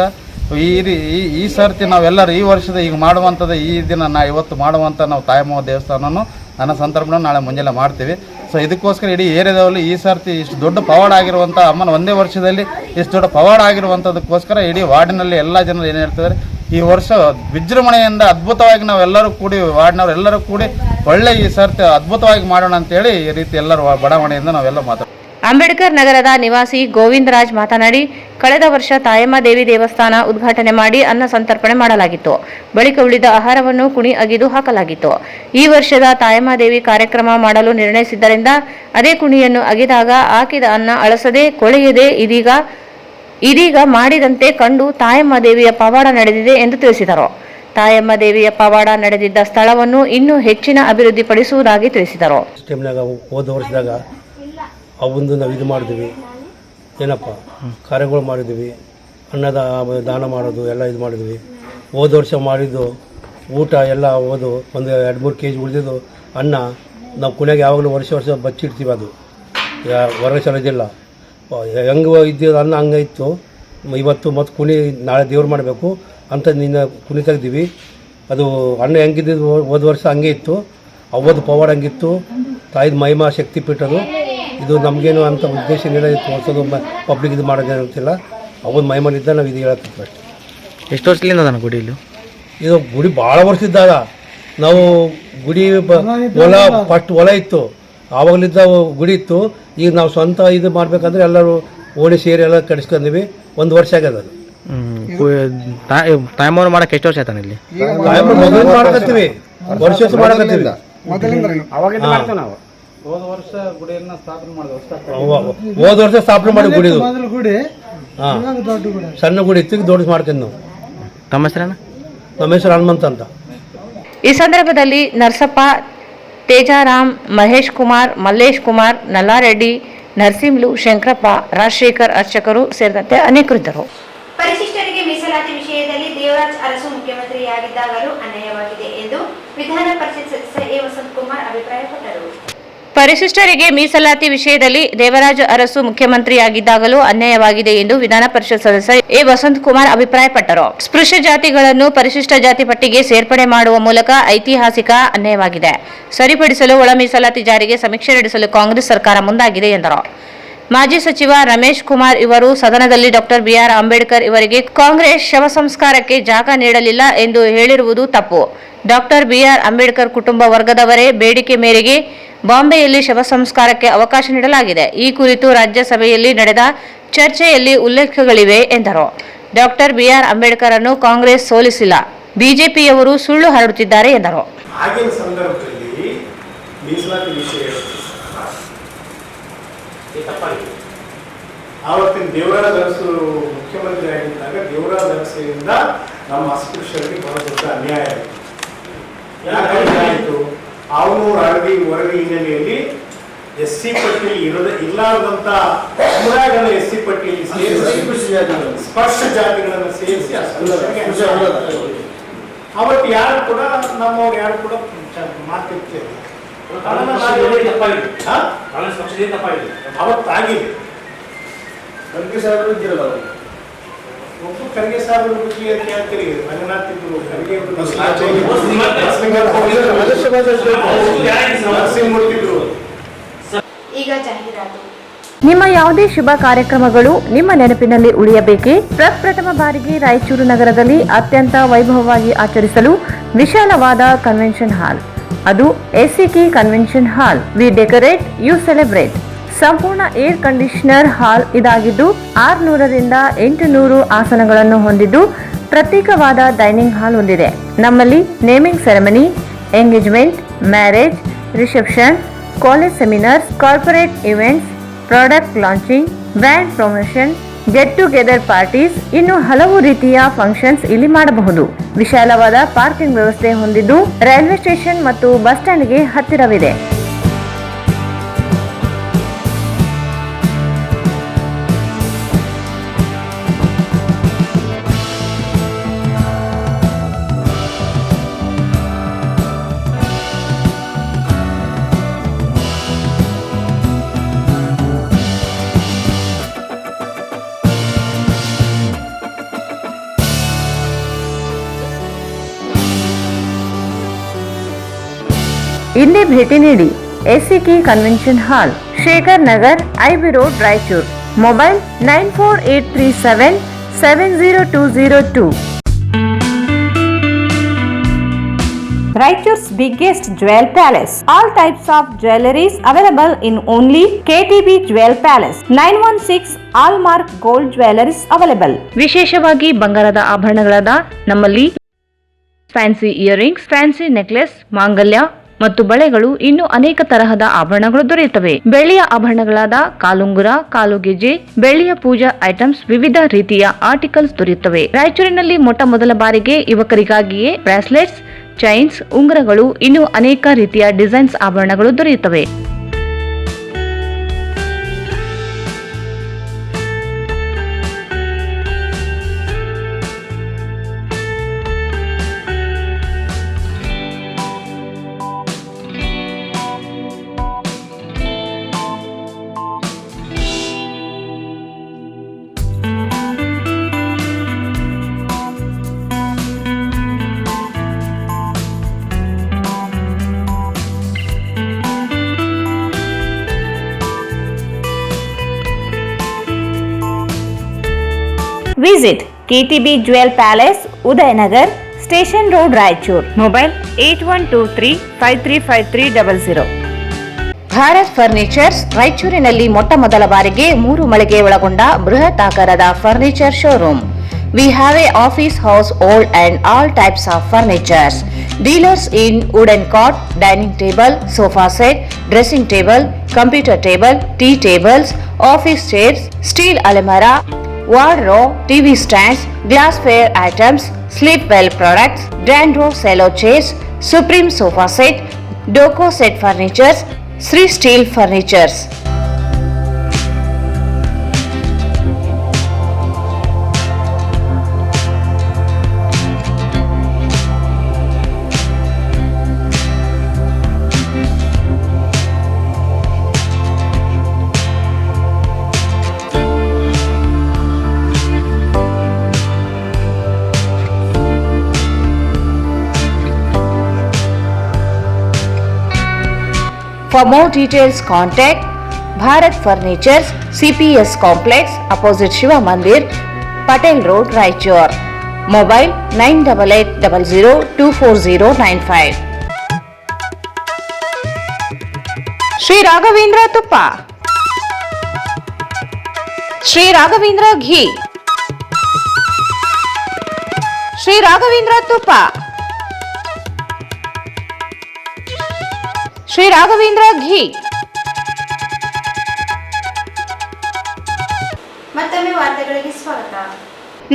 ಈ ಸರ್ತಿ ನಾವೆಲ್ಲರೂ ಈ ವರ್ಷದ ಈಗ ಮಾಡುವಂಥದ್ದು ಈ ದಿನ ಇವತ್ತು ಮಾಡುವಂಥ ನಾವು ತಾಯಮ್ಮ ದೇವಸ್ಥಾನವನ್ನು ಅನ್ನ ಸಂತರ್ಪಣೆ ನಾಳೆ ಮುಂಜಾನೆ ಮಾಡ್ತೀವಿ. ಸೊ ಇದಕ್ಕೋಸ್ಕರ ಇಡೀ ಏರಿಯಾದಲ್ಲಿ ಈ ಸರ್ತಿ ಇಷ್ಟು ದೊಡ್ಡ ಪವಾಡ ಆಗಿರುವಂಥ ಅಮ್ಮನ ಒಂದೇ ವರ್ಷದಲ್ಲಿ ಇಷ್ಟು ದೊಡ್ಡ ಪವಾಡ ಆಗಿರುವಂಥದಕ್ಕೋಸ್ಕರ ಇಡೀ ವಾರ್ಡಿನಲ್ಲಿ ಎಲ್ಲ ಜನರು ಏನು ಹೇಳ್ತಿದ್ದಾರೆ, ಈ ವರ್ಷ ವಿಜೃಂಭಣೆಯಿಂದ ಅದ್ಭುತವಾಗಿ ನಾವೆಲ್ಲರೂ ಕೂಡಿ ವಾರ್ಡ್ನವ್ರು ಎಲ್ಲರೂ ಕೂಡಿ ಒಳ್ಳೆ ಈ ಸರ್ತಿ ಅದ್ಭುತವಾಗಿ ಮಾಡೋಣ ಅಂತೇಳಿ ಈ ರೀತಿ ಎಲ್ಲರೂ ಬಡಾವಣೆಯಿಂದ ನಾವೆಲ್ಲ ಮಾತಾಡ್ತೀವಿ. ಅಂಬೇಡ್ಕರ್ ನಗರದ ನಿವಾಸಿ ಗೋವಿಂದರಾಜ್ ಮಾತನಾಡಿ, ಕಳೆದ ವರ್ಷ ತಾಯಮ್ಮ ದೇವಿ ದೇವಸ್ಥಾನ ಉದ್ಘಾಟನೆ ಮಾಡಿ ಅನ್ನ ಸಂತರ್ಪಣೆ ಮಾಡಲಾಗಿತ್ತು. ಬಳಿಕ ಉಳಿದ ಆಹಾರವನ್ನು ಕುಣಿ ಅಗಿದು ಹಾಕಲಾಗಿತ್ತು. ಈ ವರ್ಷದ ತಾಯಮ್ಮ ದೇವಿ ಕಾರ್ಯಕ್ರಮ ಮಾಡಲು ನಿರ್ಣಯಿಸಿದ್ದರಿಂದ ಅದೇ ಕುಣಿಯನ್ನು ಅಗಿದಾಗ ಹಾಕಿದ ಅನ್ನ ಅಳಸದೆ ಕೊಳೆಯದೆ ಇದೀಗ ಮಾಡಿದಂತೆ ಕಂಡು ತಾಯಮ್ಮ ದೇವಿಯ ಪವಾಡ ನಡೆದಿದೆ ಎಂದು ತಿಳಿಸಿದರು. ತಾಯಮ್ಮ ದೇವಿಯ ಪವಾಡ ನಡೆದಿದ್ದ ಸ್ಥಳವನ್ನು ಇನ್ನೂ ಹೆಚ್ಚಿನ ಅಭಿವೃದ್ಧಿಪಡಿಸುವುದಾಗಿ ತಿಳಿಸಿದರು. ಹೋದ ವರ್ಷದಾಗ ಅವೊಂದು ನಾವು ಇದು ಮಾಡಿದ್ವಿ, ಏನಪ್ಪ ಕಾರ್ಯಗಳು ಮಾಡಿದ್ವಿ, ಅನ್ನದ ದಾನ ಮಾಡೋದು ಎಲ್ಲ ಇದು ಮಾಡಿದ್ವಿ. ಹೋದ ವರ್ಷ ಮಾಡಿದ್ದು ಊಟ ಎಲ್ಲ ಒಂದು 2-3 kg ಉಳಿದಿದ್ದು ಅನ್ನ ನಾವು ಕುಣಿಯಾಗ ಯಾವಾಗಲೂ ವರ್ಷ ಬಚ್ಚಿಡ್ತೀವಿ. ಅದು ಹೊರಗೆ ಸಲದಿಲ್ಲ, ಹೆಂಗೆ ಇದ್ದಿದ್ದು ಅನ್ನ ಹಂಗೆ ಇತ್ತು. ಇವತ್ತು ಮತ್ತು ಕುಣಿ ನಾಳೆ ದೇವ್ರು ಮಾಡಬೇಕು ಅಂತ ನಿನ್ನ ಕುಣಿ ತೆಗ್ದೀವಿ. ಅದು ಅನ್ನ ಹೆಂಗಿದ್ದು ಹೋದ ವರ್ಷ ಹಂಗೆ ಇತ್ತು. ಅವತ್ತು ಪವಾಡ ಹಂಗಿತ್ತು. ತಾಯಿದ ಮಹಿಮಾ ಶಕ್ತಿ ಪೀಠದು. ಇದು ನಮಗೇನು ಅಂತ ಉದ್ದೇಶ ತೋರಿಸೋದು ಪಬ್ಲಿಕ್ ಇದು ಮಾಡೋದು ಅಂತಿಲ್ಲ. ಅವತ್ತು ಮಹಿಮನಿದ್ದ ನಾವು ಇದು ಹೇಳತ್ತಿದ್ವಿ ಅಷ್ಟೇ. ಎಷ್ಟು ವರ್ಷದಿಂದ ಅದಾನ ಗುಡಿ ಇಲ್ಲಿ? ಇದು ಗುಡಿ ಭಾಳ ವರ್ಷದಿದ್ದಾಗ ನಾವು ಗುಡಿ ಹೊಲ ಇತ್ತು, ಆವಾಗಲಿದ್ದ ಗುಡಿ ಇತ್ತು. ಈಗ ನಾವು ಸ್ವಂತ ಇದು ಮಾಡ್ಬೇಕಂದ್ರೆ ಎಲ್ಲರೂ ಓಣಿ ಸೇರಿ ಎಲ್ಲ ಕಡಿಸ್ಕೊಂಡಿವಿ. 1 ವರ್ಷ ಆಗ್ಯದ ಅದು. ತಾಯಮ್ಮವ್ರು ಮಾಡಕ್ಕೆ ಎಷ್ಟು ವರ್ಷ ಆಯ್ತಾನ ಇಲ್ಲಿ? ಮಾಡಕತ್ತೀವಿ, ವರ್ಷ ಮಾಡಕತ್ತೀವಿ. ಹೋದ ವರ್ಷ ಗುಡಿಯನ್ನು ಸ್ಥಾಪನೆ ಮಾಡಿ ಗುಡಿದು ಸಣ್ಣ ಗುಡಿ ಇತ್ತು, ದೊಡ್ಡ ಮಾಡ್ಕೊಂಡು ನಾವು. ತಮ್ಮ ಹೆಸರೇನ? ನಮ್ಮ ಹೆಸರು ಹನುಮಂತ ಅಂತ. ಈ ಸಂದರ್ಭದಲ್ಲಿ ನರಸಪ್ಪ, ತೇಜಾರಾಮ್, ಮಹೇಶ್ ಕುಮಾರ್, ಮಲ್ಲೇಶ್ ಕುಮಾರ್, ನಲ್ಲಾರೆಡ್ಡಿ, ನರಸಿಂಹಲು, ಶಂಕರಪ್ಪ, ರಾಜಶೇಖರ್, ಅರ್ಚಕರು ಸೇರಿದಂತೆ ಅನೇಕರಿದ್ದರು. ಪರಿಶಿಷ್ಟರಿಗೆ ಮೀಸಲಾತಿ ವಿಷಯದಲ್ಲಿ ದೇವರಾಜ್ ಅರಸು ಮುಖ್ಯಮಂತ್ರಿಯಾಗಿದ್ದಾಗಲೂ ಅನ್ಯಾಯವಾಗಿದೆ ಎಂದು ವಿಧಾನ ಪರಿಷತ್ ಸದಸ್ಯ ಎ ವಸಂತಕುಮಾರ್ ಅಭಿಪ್ರಾಯಪಟ್ಟರು. ಪರಿಶಿಷ್ಟರಿಗೆ ಮೀಸಲಾತಿ ವಿಷಯದಲ್ಲಿ ದೇವರಾಜ ಅರಸು ಮುಖ್ಯಮಂತ್ರಿಯಾಗಿದ್ದಾಗಲೂ ಅನ್ಯಾಯವಾಗಿದೆ ಎಂದು ವಿಧಾನ ಪರಿಷತ್ ಸದಸ್ಯ ಎ ವಸಂತಕುಮಾರ್ ಅಭಿಪ್ರಾಯಪಟ್ಟರು. ಸ್ಪೃಶ್ಯ ಜಾತಿಗಳನ್ನು ಪರಿಶಿಷ್ಟ ಜಾತಿ ಪಟ್ಟಿಗೆ ಸೇರ್ಪಡೆ ಮಾಡುವ ಮೂಲಕ ಐತಿಹಾಸಿಕ ಅನ್ಯಾಯವಾಗಿದೆ. ಸರಿಪಡಿಸಲು ಒಳ ಮೀಸಲಾತಿ ಜಾರಿಗೆ ಸಮೀಕ್ಷೆ ನಡೆಸಲು ಕಾಂಗ್ರೆಸ್ ಸರ್ಕಾರ ಮುಂದಾಗಿದೆ ಎಂದರು. ಮಾಜಿ ಸಚಿವ ರಮೇಶ್ ಕುಮಾರ್ ಇವರು ಸದನದಲ್ಲಿ ಡಾಕ್ಟರ್ ಬಿಆರ್ ಅಂಬೇಡ್ಕರ್ ಇವರಿಗೆ ಕಾಂಗ್ರೆಸ್ ಶವ ಸಂಸ್ಕಾರಕ್ಕೆ ಜಾಗ ನೀಡಲಿಲ್ಲ ಎಂದು ಹೇಳಿರುವುದು ತಪ್ಪು. ಡಾಕ್ಟರ್ ಬಿಆರ್ ಅಂಬೇಡ್ಕರ್ ಕುಟುಂಬ ವರ್ಗದವರೇ ಬೇಡಿಕೆ ಮೇರೆಗೆ ಬಾಂಬೆಯಲ್ಲಿ ಶವ ಸಂಸ್ಕಾರಕ್ಕೆ ಅವಕಾಶ ನೀಡಲಾಗಿದೆ. ಈ ಕುರಿತು ರಾಜ್ಯಸಭೆಯಲ್ಲಿ ನಡೆದ ಚರ್ಚೆಯಲ್ಲಿ ಉಲ್ಲೇಖಗಳಿವೆ ಎಂದರು. ಡಾಕ್ಟರ್ ಬಿಆರ್ ಅಂಬೇಡ್ಕರ್ ಅನ್ನು ಕಾಂಗ್ರೆಸ್ ಸೋಲಿಸಿಲ್ಲ, ಬಿಜೆಪಿಯವರು ಸುಳ್ಳು ಹರಡುತ್ತಿದ್ದಾರೆ ಎಂದರು. ಆಗಿನ ಸಂದರ್ಭದಲ್ಲಿ ಮೀಸಲಾತಿ ವಿಷಯ ತಪ್ಪಾಗಿದೆ. ಆವತ್ತಿನ ದೇವರಾಜ ಅರಸು ಮುಖ್ಯಮಂತ್ರಿ ಆಗಿದ್ದಾಗ ದೇವರಾಜ ಅರಸಿನಿಂದ ನಮ್ಮ ಅಸ್ಪೃಶ್ಯರಿಗೆ ಬಹಳ ದೊಡ್ಡ ಅನ್ಯಾಯ ಆಯಿತು. ಯಾಕಾಯಿತು? ಅವನೂರು ಅರವಿ ವರದಿ ಹಿನ್ನೆಲೆಯಲ್ಲಿ SC ಪಟ್ಟಿಯಲ್ಲಿ ಇಲ್ಲದಂತ ಸಮುದಾಯಗಳನ್ನು SC ಪಟ್ಟಿಯಲ್ಲಿ ಸೇರಿಸಿ ಸ್ಪರ್ಶ ಜಾತಿಗಳನ್ನು ಸೇರಿಸಿ ಅವತ್ತು ಯಾರು ಕೂಡ ನಮ್ಮವ್ರು ಯಾರು ಕೂಡ ಮಾತಿರ್ತಾರೆ ಅವತ್ತಾಗಿದೆ. ಒಬ್ಬ ಖರ್ಗೆ ಸಾಹೇಬರ ಬಗ್ಗೆ ಅಂತ ಹೇಳ್ತೀರಿ, ರಂಗನಾಥ್ ಇದ್ರು, ಖರ್ಗೆ ನರಸಿಂಹಮೂರ್ತಿ ಇದ್ರು. ಈಗ ಜಾಹೀರಾತು. ನಿಮ್ಮ ಯಾವುದೇ ಶುಭ ಕಾರ್ಯಕ್ರಮಗಳು ನಿಮ್ಮ ನೆನಪಿನಲ್ಲಿ ಉಳಿಯಬೇಕೇ? ಪ್ರಪ್ರಥಮ ಬಾರಿಗೆ ರಾಯಚೂರು ನಗರದಲ್ಲಿ ಅತ್ಯಂತ ವೈಭವವಾಗಿ ಆಚರಿಸಲು ವಿಶಾಲವಾದ ಕನ್ವೆನ್ಷನ್ ಹಾಲ್, ಅದು SCK convention hall. We decorate, you celebrate. ಸಂಪೂರ್ಣ ಏರ್ ಕಂಡೀಷನರ್ ಹಾಲ್ ಇದಾಗಿದ್ದು 600 ರಿಂದ 800 ಆಸನಗಳನ್ನು ಹೊಂದಿದ್ದು ಪ್ರತ್ಯೇಕವಾದ ಡೈನಿಂಗ್ ಹಾಲ್ ಹೊಂದಿದೆ. ನಮ್ಮಲ್ಲಿ naming ceremony, engagement, marriage, reception, college seminars, corporate events, product launching, brand promotion, get together parties, ಇನ್ನು ಹಲವು ರೀತಿಯ ಫಂಕ್ಷನ್ಸ್ ಇಲ್ಲಿ ಮಾಡಬಹುದು. ವಿಶಾಲವಾದ ಪಾರ್ಕಿಂಗ್ ವ್ಯವಸ್ಥೆ ಹೊಂದಿದ್ದು ರೈಲ್ವೆ ಸ್ಟೇಷನ್ ಮತ್ತು ಬಸ್ ಸ್ಟ್ಯಾಂಡ್ಗೆ ಹತ್ತಿರವಿದೆ. ಇಲ್ಲಿ ಭೇಟಿ ನೀಡಿ. SCK convention hall, Shekhar Nagar, IB road, Raichur. Mobile 9483770202. Raichuru's biggest jewel palace. All types of jewelries available in only KTB Jewel Palace. 916 Allmark Gold Jewelries available. ವಿಶೇಷವಾಗಿ ಬಂಗಾರದ ಆಭರಣಗಳಾದ ನಮ್ಮಲ್ಲಿ ಫ್ಯಾನ್ಸಿ ಇಯರಿಂಗ್ಸ್, ಫ್ಯಾನ್ಸಿ ನೆಕ್ಲೆಸ್, ಮಾಂಗಲ್ಯ ಮತ್ತು ಬಳೆಗಳು, ಇನ್ನು ಅನೇಕ ತರಹದ ಆಭರಣಗಳು ದೊರೆಯುತ್ತವೆ. ಬೆಳ್ಳಿಯ ಆಭರಣಗಳಾದ ಕಾಲುಂಗುರ, ಕಾಲುಗೆಜೆ, ಬೆಳ್ಳಿಯ ಪೂಜಾ ಐಟಮ್ಸ್, ವಿವಿಧ ರೀತಿಯ ಆರ್ಟಿಕಲ್ಸ್ ದೊರೆಯುತ್ತವೆ. ರಾಯಚೂರಿನಲ್ಲಿ ಮೊಟ್ಟ ಮೊದಲ ಬಾರಿಗೆ ಯುವಕರಿಗಾಗಿಯೇ ಬ್ರಾಸ್ಲೆಟ್ಸ್, ಚೈನ್ಸ್, ಉಂಗುರಗಳು, ಇನ್ನು ಅನೇಕ ರೀತಿಯ ಡಿಸೈನ್ಸ್ ಆಭರಣಗಳು ದೊರೆಯುತ್ತವೆ. Visit KTB Jewel Palace, Udayanagar, Station Road, Raichur. Mobile 8123535300. Bharat furnitures ರಾಯಚೂರಿನಲ್ಲಿ ಮೊಟ್ಟ ಮೊದಲ ಬಾರಿಗೆ 3 ಮಳಿಗೆ ಒಳಗೊಂಡ ಬೃಹತ್ ಆಕಾರದ furniture showroom. We have a office house, old and all types of furnitures. Dealers in wooden cot, dining table, sofa set, dressing table, computer table, tea tables, office chairs, steel almirah, wardrobe, TV stands, glassware items, sleepwell products, Dandro cello chairs, Supreme sofa set, Doco set furnitures, Sri Steel Furnitures. For more details, contact Bharat Furnitures, CPS Complex, opposite Shiva Mandir, Patel Road, Raichur. Mobile 9880024095. Sri Raghavendra Tuppa, Sri Raghavendra Ghee, Sri Raghavendra Tuppa, Sri Raghavendra Ghee. ಮತ್ತೊಮ್ಮೆ ವಾರ್ತೆಗಳಿಗೆ ಸ್ವಾಗತ.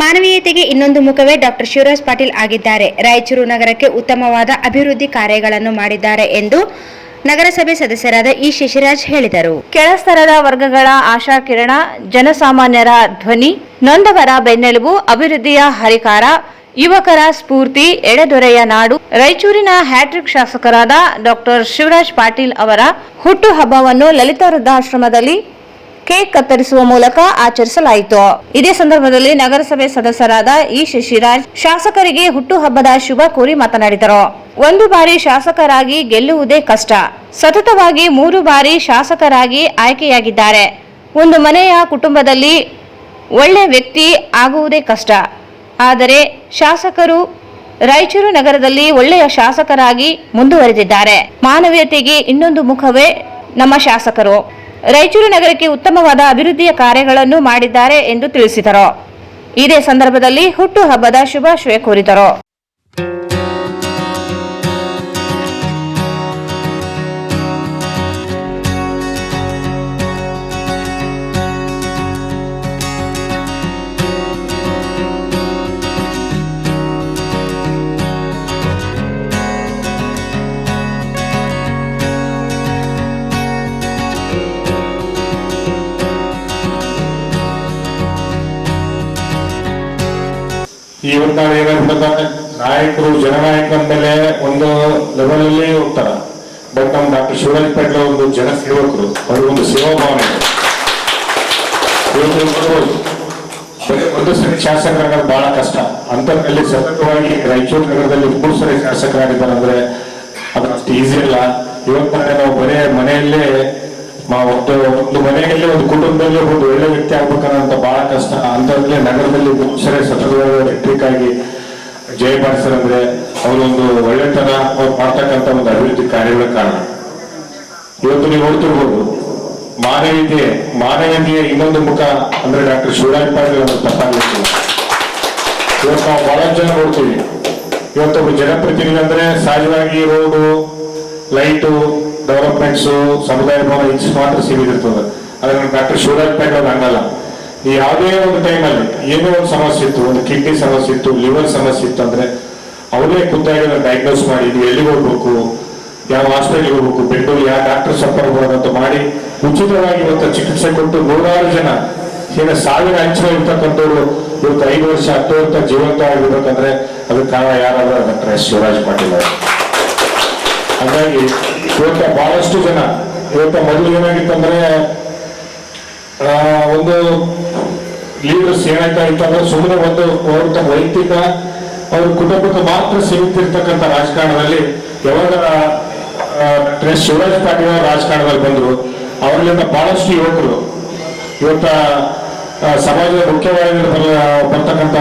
ಮಾನವೀಯತೆಗೆ ಇನ್ನೊಂದು ಮುಖವೇ doctor Shivraj Patil ಆಗಿದ್ದಾರೆ. ರಾಯಚೂರು ನಗರಕ್ಕೆ ಉತ್ತಮವಾದ ಅಭಿವೃದ್ಧಿ ಕಾರ್ಯಗಳನ್ನು ಮಾಡಿದ್ದಾರೆ ಎಂದು ನಗರಸಭೆ ಸದಸ್ಯರಾದ ಇ ಶಶಿರಾಜ್ ಹೇಳಿದರು. ಕೆಳಸ್ತರದ ವರ್ಗಗಳ ಆಶಾಕಿರಣ, ಜನಸಾಮಾನ್ಯರ ಧ್ವನಿ, ನೊಂದವರ ಬೆನ್ನೆಲುಬು, ಅಭಿವೃದ್ಧಿಯ ಹರಿಕಾರ, ಯುವಕರ ಸ್ಫೂರ್ತಿ, ಎಡೆದೊರೆಯ ನಾಡು. ರಾಯಚೂರಿನ ಹ್ಯಾಟ್ರಿಕ್ ಶಾಸಕರಾದ ಡಾಕ್ಟರ್ ಶಿವರಾಜ್ ಪಾಟೀಲ್ ಅವರ ಹುಟ್ಟುಹಬ್ಬವನ್ನು ಲಲಿತಾ ವೃದ್ಧಾಶ್ರಮದಲ್ಲಿ ಕೇಕ್ ಕತ್ತರಿಸುವ ಮೂಲಕ ಆಚರಿಸಲಾಯಿತು. ಇದೇ ಸಂದರ್ಭದಲ್ಲಿ ನಗರಸಭೆ ಸದಸ್ಯರಾದ ಇ ಶಶಿರಾಜ್ ಶಾಸಕರಿಗೆ ಹುಟ್ಟುಹಬ್ಬದ ಶುಭ ಕೋರಿ ಮಾತನಾಡಿದರು. ಒಂದು ಬಾರಿ ಶಾಸಕರಾಗಿ ಗೆಲ್ಲುವುದೇ ಕಷ್ಟ. ಸತತವಾಗಿ 3 ಬಾರಿ ಶಾಸಕರಾಗಿ ಆಯ್ಕೆಯಾಗಿದ್ದಾರೆ. ಒಂದು ಮನೆಯ ಕುಟುಂಬದಲ್ಲಿ ಒಳ್ಳೆ ವ್ಯಕ್ತಿ ಆಗುವುದೇ ಕಷ್ಟ. ಆದರೆ ಶಾಸಕರು ರಾಯಚೂರು ನಗರದಲ್ಲಿ ಒಳ್ಳೆಯ ಶಾಸಕರಾಗಿ ಮುಂದುವರೆದಿದ್ದಾರೆ. ಮಾನವೀಯತೆಗೆ ಇನ್ನೊಂದು ಮುಖವೇ ನಮ್ಮ ಶಾಸಕರು. ರಾಯಚೂರು ನಗರಕ್ಕೆ ಉತ್ತಮವಾದ ಅಭಿವೃದ್ಧಿಯ ಕಾರ್ಯಗಳನ್ನು ಮಾಡಿದ್ದಾರೆ ಎಂದು ತಿಳಿಸಿದರು. ಇದೇ ಸಂದರ್ಭದಲ್ಲಿ ಹುಟ್ಟುಹಬ್ಬದ ಶುಭಾಶಯ ಕೋರಿದರು. ಇವತ್ತು ನಾವು ಏನಾಗ್ತದೆ, ನಾಯಕರು ಜನನಾಯಕ ಅಂದಮೇಲೆ ಒಂದು ಲೆವೆಲ್ ಅಲ್ಲಿ ಹೋಗ್ತಾರ. ಬಟ್ ನಮ್ಮ ಡಾಕ್ಟರ್ ಶಿವರಾಜ್ ಪಾಟೀಲ್ ಒಂದು ಜನ ಸೇವಕರು, ಅವ್ರಿಗೊಂದು ಸೇವಾ ಭಾವನೆ ಇದೆ. ಒಂದು ಸರಿ ಶಾಸಕರಾಗೋದು ಬಹಳ ಕಷ್ಟ. ಅಂತರಲ್ಲಿ ಸತತವಾಗಿ ರಾಯಚೂರು ನಗರದಲ್ಲಿ 3 ಸರಿ ಶಾಸಕರಾಗಿದ್ದಾರೆ ಅಂದ್ರೆ ಅದು ಅಷ್ಟು ಈಸಿ ಅಲ್ಲ. ಇವತ್ತು ನಾವು ಬರೇ ಮನೆಯಲ್ಲೇ ಒಂದು ಮನೆಯಲ್ಲಿ ಒಂದು ಕುಟುಂಬದಲ್ಲಿ ಒಂದು ಒಳ್ಳೆ ವ್ಯಕ್ತಿ ಆಗ್ಬೇಕನ್ನೋಂತ ಬಹಳ ಕಷ್ಟ. ಅಂತಂದ್ರೆ ನಗರದಲ್ಲಿ 3 ಸರಿ ಸತತವಾಗಿ ಎಲೆಕ್ಟ್ರಿಕ್ ಆಗಿ ಜಯಪಾಡಿಸ್ತಾರೆ. ಅವರೊಂದು ಒಳ್ಳೆತನ ಅವ್ರು ಮಾಡ್ತಕ್ಕಂಥ ಒಂದು ಅಭಿವೃದ್ಧಿ ಕಾರ್ಯಗಳ ಕಾರಣ. ಇವತ್ತು ನೀವು ನೋಡ್ತಿರ್ಬೋದು, ಮಾನವೀಯತೆಯ ಇನ್ನೊಂದು ಮುಖ ಅಂದ್ರೆ ಡಾಕ್ಟರ್ ಶಿವರಾಜ್ ಪಾಟೀಲ್ ಅವರು ತಪ್ಪಾಗ್ಲಿಕ್ಕಿಲ್ಲ. ಇವತ್ತು ನಾವು ಬಹಳ ಜನ ನೋಡ್ತೀವಿ. ಇವತ್ತೊಬ್ಬ ಜನಪ್ರತಿನಿಧಿ ಅಂದ್ರೆ ಸಹಜವಾಗಿ ರೋಡು, ಲೈಟು, ಡೆವಲಪ್ಮೆಂಟ್ಸು, ಸಮುದಾಯ ಭವನ ಇಷ್ಟು ಮಾತ್ರ ಸೀಮಿತ ಇರ್ತದೆ. ಆದ್ರೆ ಡಾಕ್ಟರ್ ಶಿವರಾಜ್ ಪಾಟೀಲ್ ಅವ್ರು ಹಂಗಲ್ಲ. ಈ ಯಾವುದೇ ಒಂದು ಟೈಮಲ್ಲಿ ಏನೋ ಒಂದು ಸಮಸ್ಯೆ ಇತ್ತು, ಒಂದು ಕಿಡ್ನಿ ಸಮಸ್ಯೆ ಇತ್ತು, ಲಿವರ್ ಸಮಸ್ಯೆ ಇತ್ತು ಅಂದ್ರೆ ಅವರೇ ಖುದ್ದಾಗಿ ಡಯಾಗ್ನೋಸ್ ಮಾಡಿ ನೀವು ಎಲ್ಲಿಗೆ ಹೋಗ್ಬೇಕು, ಯಾವ ಹಾಸ್ಪಿಟಲ್ಗೆ ಹೋಗ್ಬೇಕು, ಬೆಂಗಳೂರು ಯಾವ ಡಾಕ್ಟರ್ ಸಂಪರ್ಕ ಅಂತ ಮಾಡಿ ಉಚಿತವಾಗಿ ಇವತ್ತು ಚಿಕಿತ್ಸೆ ಕೊಟ್ಟು 100 ಜನ ಏನು 1000 ಅಂಚೆ ಇರ್ತಕ್ಕಂಥವ್ರು ಇವತ್ತು 5 ವರ್ಷ 10 ವರ್ಷ ಜೀವಂತವಾಗಿರ್ಬೇಕಂದ್ರೆ ಅದಕ್ಕೆ ಕಾರಣ ಯಾರಾದ್ರೂ ಡಾಕ್ಟರ್ ಎಸ್ ಶಿವರಾಜ್ ಪಾಟೀಲ್ ಅವರು. ಹಾಗಾಗಿ ಇವತ್ತು ಬಹಳಷ್ಟು ಜನ ಇವತ್ತು ಮೊದಲು ಏನಾಗಿತ್ತಂದ್ರೆ ಒಂದು ಲೀಡರ್ಸ್ ಏನಾಯ್ತಾ ಇತ್ತಂದ್ರೆ ಸುಮ್ಮನೆ ಒಂದು ತಮ್ಮ ವೈಯಕ್ತಿಕ ಅವ್ರ ಕುಟುಂಬಕ್ಕೆ ಮಾತ್ರ ಸೀಮಿತ ಇರ್ತಕ್ಕಂಥ ರಾಜಕಾರಣದಲ್ಲಿ ಯಾವಾಗ ಡಾಕ್ಟರ್ ಶಿವರಾಜ್ ಪಾಟೀಲ್ ಅವರು ರಾಜಕಾರಣದಲ್ಲಿ ಬಂದ್ರು, ಅವರಿಂದ ಬಹಳಷ್ಟು ಯುವಕರು ಇವತ್ತ ಸಮಾಜದ ಮುಖ್ಯವಾಹಿನಿಯಲ್ಲಿ ಬರ್ತಕ್ಕಂಥ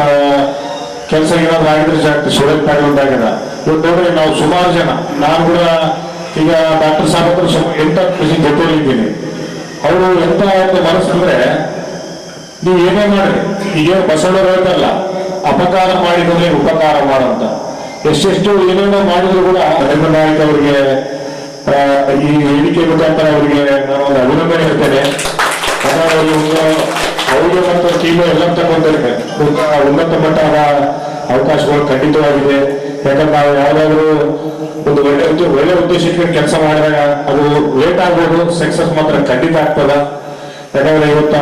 ಕೆಲಸ ಏನಾದ್ರು ಆಗಿದ್ರೆ ಡಾಕ್ಟರ್ ಶಿವರಾಜ್ ಪಾಟೀಲ್ ಉಂಟಾಗ್ಯದ. ಇವತ್ತು ನೋಡ್ರಿ ನಾವು ಸುಮಾರು ಜನ, ನಾನು ಕೂಡ ಈಗ ಡಾಕ್ಟರ್ ಸಾಹೇಬರು 8 ಜೊತೆಯಲ್ಲಿದ್ದೀನಿ. ಅವರು ಎಂತ ಒಂದು ಮನಸ್ಸಂದ್ರೆ ನೀವು ಏನೇ ಮಾಡ್ರಿ, ಈಗ ಬಸವಣ್ಣವ್ರು ಹೇಳ್ತಾರಲ್ಲ, ಅಪಕಾರ ಮಾಡಿದ್ರೆ ಉಪಕಾರ ಮಾಡಂತ. ಎಷ್ಟೆಷ್ಟು ಏನೇನೋ ಮಾಡಿದ್ರು ಕೂಡ ನರೇಂದ್ರ ನಾಯಕ್ ಅವರಿಗೆ ಈ ವೇದಿಕೆ ಮುಖಾಂತರ ಅವರಿಗೆ ನಾನು ಒಂದು ಅಭಿನಂದನೆ ಹೇಳ್ತೇನೆ. ಅವ್ರಿಗೆ ಮತ್ತು ಟೀಮು ಎಲ್ಲ ತಗೊಂಡಿರ್ಬೇಕು. ಉನ್ನತ ಮಟ್ಟದ ಅವಕಾಶಗಳು ಖಂಡಿತವಾಗಿದೆ. ಯಾಕಂದ್ರೆ ನಾವು ಯಾವ್ದಾದ್ರು ಒಂದು ಒಳ್ಳೆ ಉದ್ದೇಶಕ್ಕೆ ಕೆಲಸ ಮಾಡಿದಾಗ ಅದು ಲೇಟ್ ಆಗ್ಬೋದು, ಸಕ್ಸಸ್ ಮಾತ್ರ ಖಂಡಿತ ಆಗ್ತದ. ಯಾಕಂದ್ರೆ ಇವತ್ತ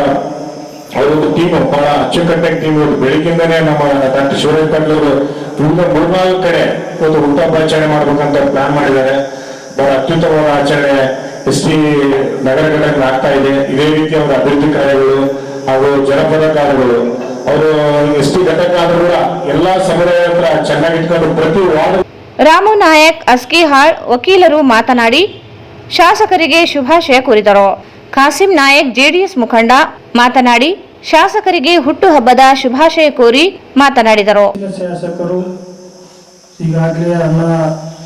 ಅವರೊಂದು ಟೀಮ್ ಬಹಳ ಅಚ್ಚುಕಟ್ಟಾಗಿ ಟೀಮ್ ಇವತ್ತು ಬೆಳಿಗ್ಗೆಯಿಂದನೇ ನಮ್ಮ ಡಾಕ್ಟರ್ ಶಿವರಾಜ್ ಪಾಟೀಲ್ ಅವರು 3-4 ಕಡೆ ಒಂದು ಹುಟ್ಟುಹಬ್ಬ ಆಚರಣೆ ಮಾಡ್ಬೇಕಂತ ಪ್ಲಾನ್ ಮಾಡಿದ್ದಾರೆ. ಬಹಳ ಅತ್ಯುತ್ತಮವಾದ ಆಚರಣೆ ST ನಗರ ಘಟಕ ಆಗ್ತಾ ಇದೆ. ಇದೇ ರೀತಿ ಅವರ ಅಭಿವೃದ್ಧಿ ಕಾರ್ಯಗಳು ಹಾಗೂ ಜನಪದ ಕಾರ್ಯಗಳು ಅವರು ST ಘಟಕ ಆದ್ರೂ ಕೂಡ ಎಲ್ಲಾ ಸಮುದಾಯ ಹತ್ರ ಚೆನ್ನಾಗಿ ಇಟ್ಕೊಂಡು ಪ್ರತಿ ವಾರ್ಡ್. ರಾಮು ನಾಯಕ್ ಅಸ್ಕಿಹಾಳ್ ವಕೀಲರು ಮಾತನಾಡಿ, ಶಾಸಕರಿಗೆ ಶುಭಾಶಯ ಕೋರಿದರು. ಕಾಸಿಂ ನಾಯಕ್ ಜೆಡಿಎಸ್ ಮುಖಂಡ ಮಾತನಾಡಿ ಶಾಸಕರಿಗೆ ಹುಟ್ಟುಹಬ್ಬದ ಶುಭಾಶಯ ಕೋರಿ ಮಾತನಾಡಿದರು. ಶಾಸಕರು ಈಗಾಗಲೇ ಅನ್ನ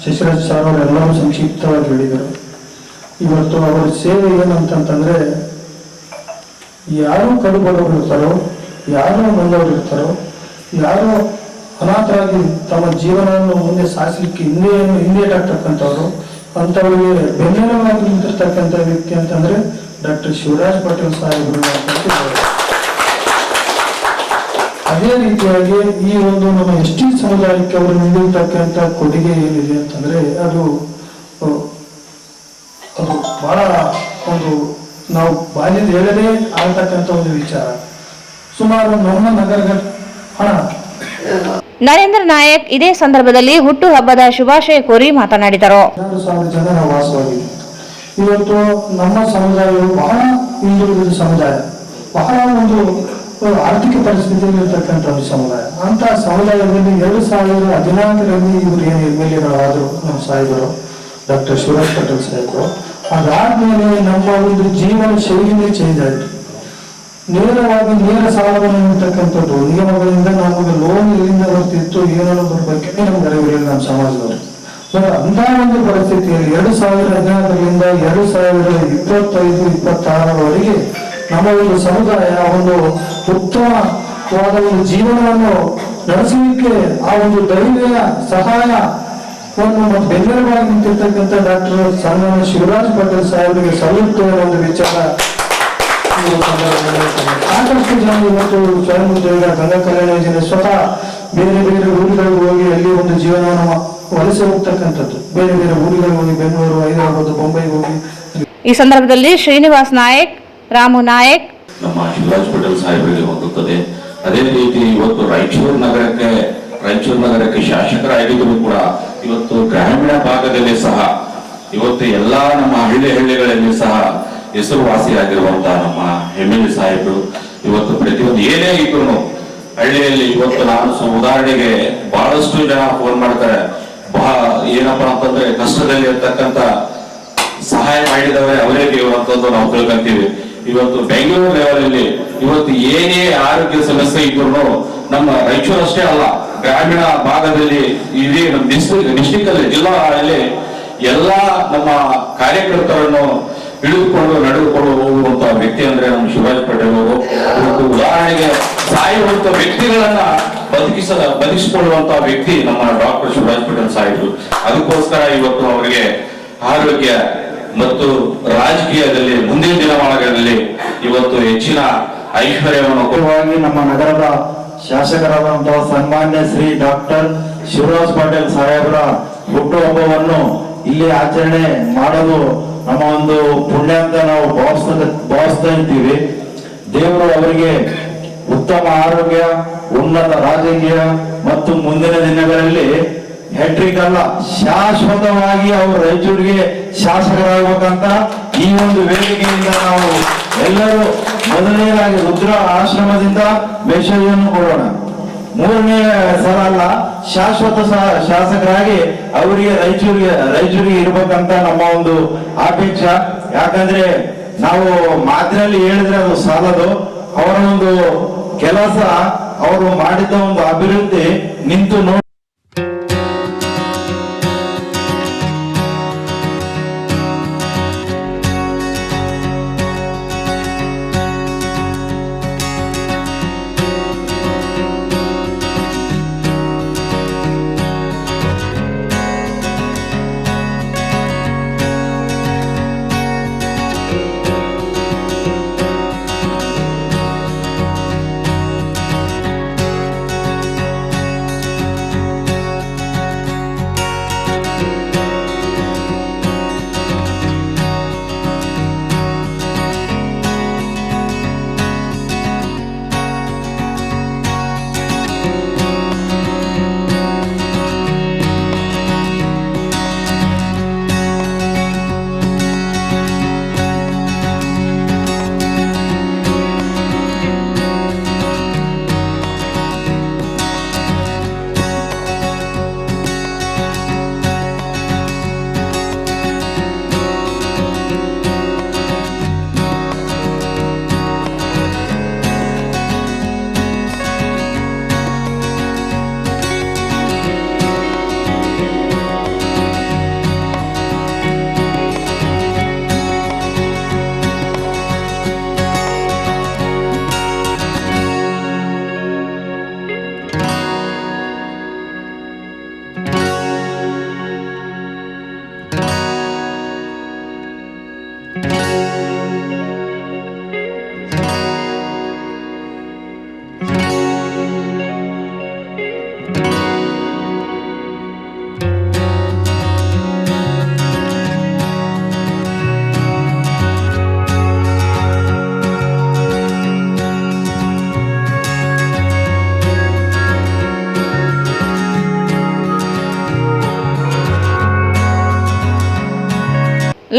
ಶಶಿರಾಜ್ ಸರ್ ಅವರೆಲ್ಲರೂ ಸಂಕ್ಷಿಪ್ತವಾಗಿ ಹೇಳಿದರು. ಇವತ್ತು ಅವರ ಸೇವೆ ಏನಂತಂತಂದ್ರೆ, ಯಾರು ಕಡುಬಡವರು ಇರ್ತಾರೋ, ಯಾರು ನೊಂದವರು ಇರ್ತಾರೋ, ಯಾರು ಅನಾಥರಾಗಿ ತಮ್ಮ ಜೀವನವನ್ನು ಮುಂದೆ ಸಾಗಿಸಲಿಕ್ಕೆ ಹಿಂದೇಟಾಗ್ತಕ್ಕಂಥವ್ರು, ಅಂಥವರಿಗೆ ಬೆನ್ನೆಲುಬಾಗಿ ನಿಂತಿರ್ತಕ್ಕಂಥ ವ್ಯಕ್ತಿ ಅಂತಂದ್ರೆ ಡಾಕ್ಟರ್ ಶಿವರಾಜ್ ಪಾಟೀಲ್ ಸಾಹೇಬರು. ಅದೇ ರೀತಿಯಾಗಿ ಈ ಒಂದು ನಮ್ಮ ಎಸ್ಟಿ ಸಮುದಾಯಕ್ಕೆ ಅವರು ನೀಡಿರ್ತಕ್ಕಂಥ ಕೊಡುಗೆ ಏನಿದೆ ಅಂತಂದ್ರೆ ಅದು ಬಹಳ ಒಂದು ನಾವು ಬಾಲ್ಯದ ಹೇಳದೇ ಆಗತಕ್ಕಂಥ ಒಂದು ವಿಚಾರ. ಸುಮಾರು ನಮ್ಮ ನಗರಗಳ ನರೇಂದ್ರ ನಾಯಕ್ ಇದೇ ಸಂದರ್ಭದಲ್ಲಿ ಹುಟ್ಟುಹಬ್ಬದ ಶುಭಾಶಯ ಕೋರಿ ಮಾತನಾಡಿದರು. 16,000 ಜನರ ವಾಸವಾಗಿದೆ. ಇವತ್ತು ನಮ್ಮ ಸಮುದಾಯವು ಬಹಳ ಹಿಂದುಳಿದ ಸಮುದಾಯ, ಬಹಳ ಒಂದು ಆರ್ಥಿಕ ಪರಿಸ್ಥಿತಿಯಲ್ಲಿ ಇರ್ತಕ್ಕಂಥ ಒಂದು ಸಮುದಾಯ. ಅಂತ ಸಮುದಾಯದಲ್ಲಿ 2014ರಲ್ಲಿ ಇವರು ಏನು MLAಗಳಾದರು ನಮ್ಮ ಸಾಹೇಬರು ಡಾಕ್ಟರ್ ಶಿವರಾಜ್ ಪಾಟೀಲ್ ಸಾಹೇಬರು. ಅದಾದ್ಮೇಲೆ ನಮ್ಮ ಒಂದು ಜೀವನ ಶೈಲಿನೇ ಚೇಂಜ್ ಆಯಿತು. ನೇರವಾಗಿ ನೇರ ಸಾಲವನ್ನು ನೀಡತಕ್ಕಂಥದ್ದು ನಿಯಮಗಳಿಂದ ನಮಗೆ ಲೋನ್ ಎಲ್ಲಿಂದ ಬರ್ತಿತ್ತು ಏನನ್ನೋದ್ರ ಬಗ್ಗೆ ನಮ್ಗೆ ಅರಿವಿರಲಿಲ್ಲ ನಮ್ಮ ಸಮಾಜದವರು. ಅಂತ ಒಂದು ಪರಿಸ್ಥಿತಿಯಲ್ಲಿ 2014ರಿಂದ 2025-26ರವರೆಗೆ ನಮ್ಮ ಒಂದು ಸಮುದಾಯ ಒಂದು ಉತ್ತಮವಾದ ಒಂದು ಜೀವನವನ್ನು ನಡೆಸಲಿಕ್ಕೆ ಆ ಒಂದು ಧೈರ್ಯ ಸಹಾಯವನ್ನು ಬೆನ್ನೆಲುಬಾಗಿ ನಿಂತಿರ್ತಕ್ಕಂಥ ಡಾಕ್ಟರ್ ಸನ್ಮಾನ್ಯ ಶಿವರಾಜ್ ಪಾಟೀಲ್ ಸಾಹೇಬರಿಗೆ ಸಲ್ಲುತ್ತೆ ಅನ್ನೋ ಒಂದು ವಿಚಾರ. ಸಾಕಷ್ಟು ಜನ ಇವತ್ತು ಸ್ವಯಂ ಉದ್ಯೋಗ ಗಂಗಾ ಕಲ್ಯಾಣ ಯೋಜನೆ ಸ್ವತಃ ಬೇರೆ ಬೇರೆ ಊರುಗಳಿಗೆ ಹೋಗಿ ಅಲ್ಲಿ ಒಂದು ಜೀವನವನ್ನು ವಲಸೆ ಹೋಗ್ತಕ್ಕಂಥದ್ದು, ಬೇರೆ ಬೇರೆ ಊರುಗಳಿಗೆ ಹೋಗಿ ಬೆಂಗಳೂರು, ಹೈದರಾಬಾದ್, ಬೊಂಬೈಗೆ ಹೋಗಿ. ಈ ಸಂದರ್ಭದಲ್ಲಿ ಶ್ರೀನಿವಾಸ್ ನಾಯಕ್, ರಾಮು ನಾಯಕ್, ನಮ್ಮ ಶಿವರಾಜ್ ಪಾಟೀಲ್ ಸಾಹೇಬರಿಗೆ ಹೋಗುತ್ತದೆ. ಅದೇ ರೀತಿ ಇವತ್ತು ರಾಯಚೂರು ನಗರಕ್ಕೆ ಶಾಸಕರಾಗಿದ್ದರೂ ಕೂಡ ಇವತ್ತು ಗ್ರಾಮೀಣ ಭಾಗದಲ್ಲಿ ಸಹ ಇವತ್ತು ಎಲ್ಲಾ ನಮ್ಮ ಹಳ್ಳಿಗಳಲ್ಲಿ ಸಹ ಹೆಸರುವಾಸಿಯಾಗಿರುವಂತಹ ನಮ್ಮ MLA ಸಾಹೇಬರು ಇವತ್ತು ಪ್ರತಿಯೊಂದು ಏನೇ ಇದ್ರು ಹಳ್ಳಿಯಲ್ಲಿ ಇವತ್ತು ನಾನು ಉದಾಹರಣೆಗೆ ಬಹಳಷ್ಟು ಜನ ಫೋನ್ ಮಾಡ್ತಾರೆ, ಏನಪ್ಪಾ ಅಂತಂದ್ರೆ ಕಷ್ಟದಲ್ಲಿ ಇರ್ತಕ್ಕಂಥ ಸಹಾಯ ಮಾಡಿದವರೇ ಅವರೇ ದೇವರು ಅಂತಂದು ನಾವು ತಿಳ್ಕೊಂತೀವಿ. ಇವತ್ತು ಬೆಂಗಳೂರು ಲೆವೆಲಲ್ಲಿ ಇವತ್ತು ಏನೇ ಆರೋಗ್ಯ ಸಮಸ್ಯೆ ಇದ್ರು ನಮ್ಮ ರಾಯಚೂರು ಅಷ್ಟೇ ಅಲ್ಲ, ಗ್ರಾಮೀಣ ಭಾಗದಲ್ಲಿ ಇಡೀ ನಮ್ಮ ಡಿಸ್ಟಿಕ್ ಅಲ್ಲಿ ಜಿಲ್ಲಾದಲ್ಲಿ ಎಲ್ಲಾ ನಮ್ಮ ಕಾರ್ಯಕರ್ತರನ್ನು ಹಿಡಿದುಕೊಂಡು ನಡೆದುಕೊಂಡು ಹೋಗುವಂತಹ ವ್ಯಕ್ತಿ ಅಂದ್ರೆ ನಮ್ಮ ಶಿವರಾಜ್ ಪಾಟೀಲ್ ಅವರು. ಇವತ್ತು ಉದಾಹರಣೆಗೆ ಸಾಯುವಂತ ವ್ಯಕ್ತಿಗಳನ್ನ ಬದುಕಿಸಿಕೊಳ್ಳುವಂತಹ ವ್ಯಕ್ತಿ ನಮ್ಮ ಡಾಕ್ಟರ್ ಶಿವರಾಜ್ ಪಾಟೀಲ್ ಸಾಹೇಬರು. ಅದಕ್ಕೋಸ್ಕರ ಇವತ್ತು ಅವರಿಗೆ ಆರೋಗ್ಯ ಮತ್ತು ರಾಜಕೀಯದಲ್ಲಿ ಮುಂದಿನ ದಿನಮಾನಗಳಲ್ಲಿ ಇವತ್ತು ಹೆಚ್ಚಿನ ಐಶ್ವರ್ಯವನ್ನು ನಮ್ಮ ನಗರದ ಶಾಸಕರಾದಂತಹ ಸನ್ಮಾನ್ಯ ಶ್ರೀ ಡಾಕ್ಟರ್ ಶಿವರಾಜ್ ಪಾಟೀಲ್ ಸಾಹೇಬರ ಹುಟ್ಟುಹಬ್ಬವನ್ನು ಇಲ್ಲಿ ಆಚರಣೆ ಮಾಡೋದು ನಮ್ಮ ಒಂದು ಪುಣ್ಯ ಅಂತ ನಾವು ಭಾವಿಸ್ತಾ ಇದ್ದೀವಿ. ದೇವರು ಅವರಿಗೆ ಉತ್ತಮ ಆರೋಗ್ಯ, ಉನ್ನತ ರಾಜಕೀಯ ಮತ್ತು ಮುಂದಿನ ದಿನಗಳಲ್ಲಿ ಹ್ಯಾಟ್ರಿಕ್ ಅಲ್ಲ ಶಾಶ್ವತವಾಗಿ ಅವರು ರಾಯಚೂರಿಗೆ ಶಾಸಕರಾಗಬೇಕಂತ ಈ ಒಂದು ವೇದಿಕೆಯಿಂದ ನಾವು ಎಲ್ಲರೂ ಮೊದಲನೇದಾಗಿ ರುದ್ರ ಆಶ್ರಮದಿಂದ ಮೆಸೇಜನ್ನು ಕೊಡೋಣ. ಮೂರನೇ ಸಲ ಅಲ್ಲ, ಶಾಶ್ವತ ಶಾಸಕರಾಗಿ ಅವರಿಗೆ ರಾಯಚೂರಿಗೆ ಇರ್ಬೇಕಂತ ನಮ್ಮ ಒಂದು ಅಪೇಕ್ಷೆ. ಯಾಕಂದ್ರೆ ನಾವು ಮಾತಿನಲ್ಲಿ ಹೇಳಿದ್ರೆ ಅದು ಸಾಲದು. ಅವರ ಒಂದು ಕೆಲಸ, ಅವರು ಮಾಡಿದ ಒಂದು ಅಭಿವೃದ್ಧಿ ನಿಂತು ನೋಡಿ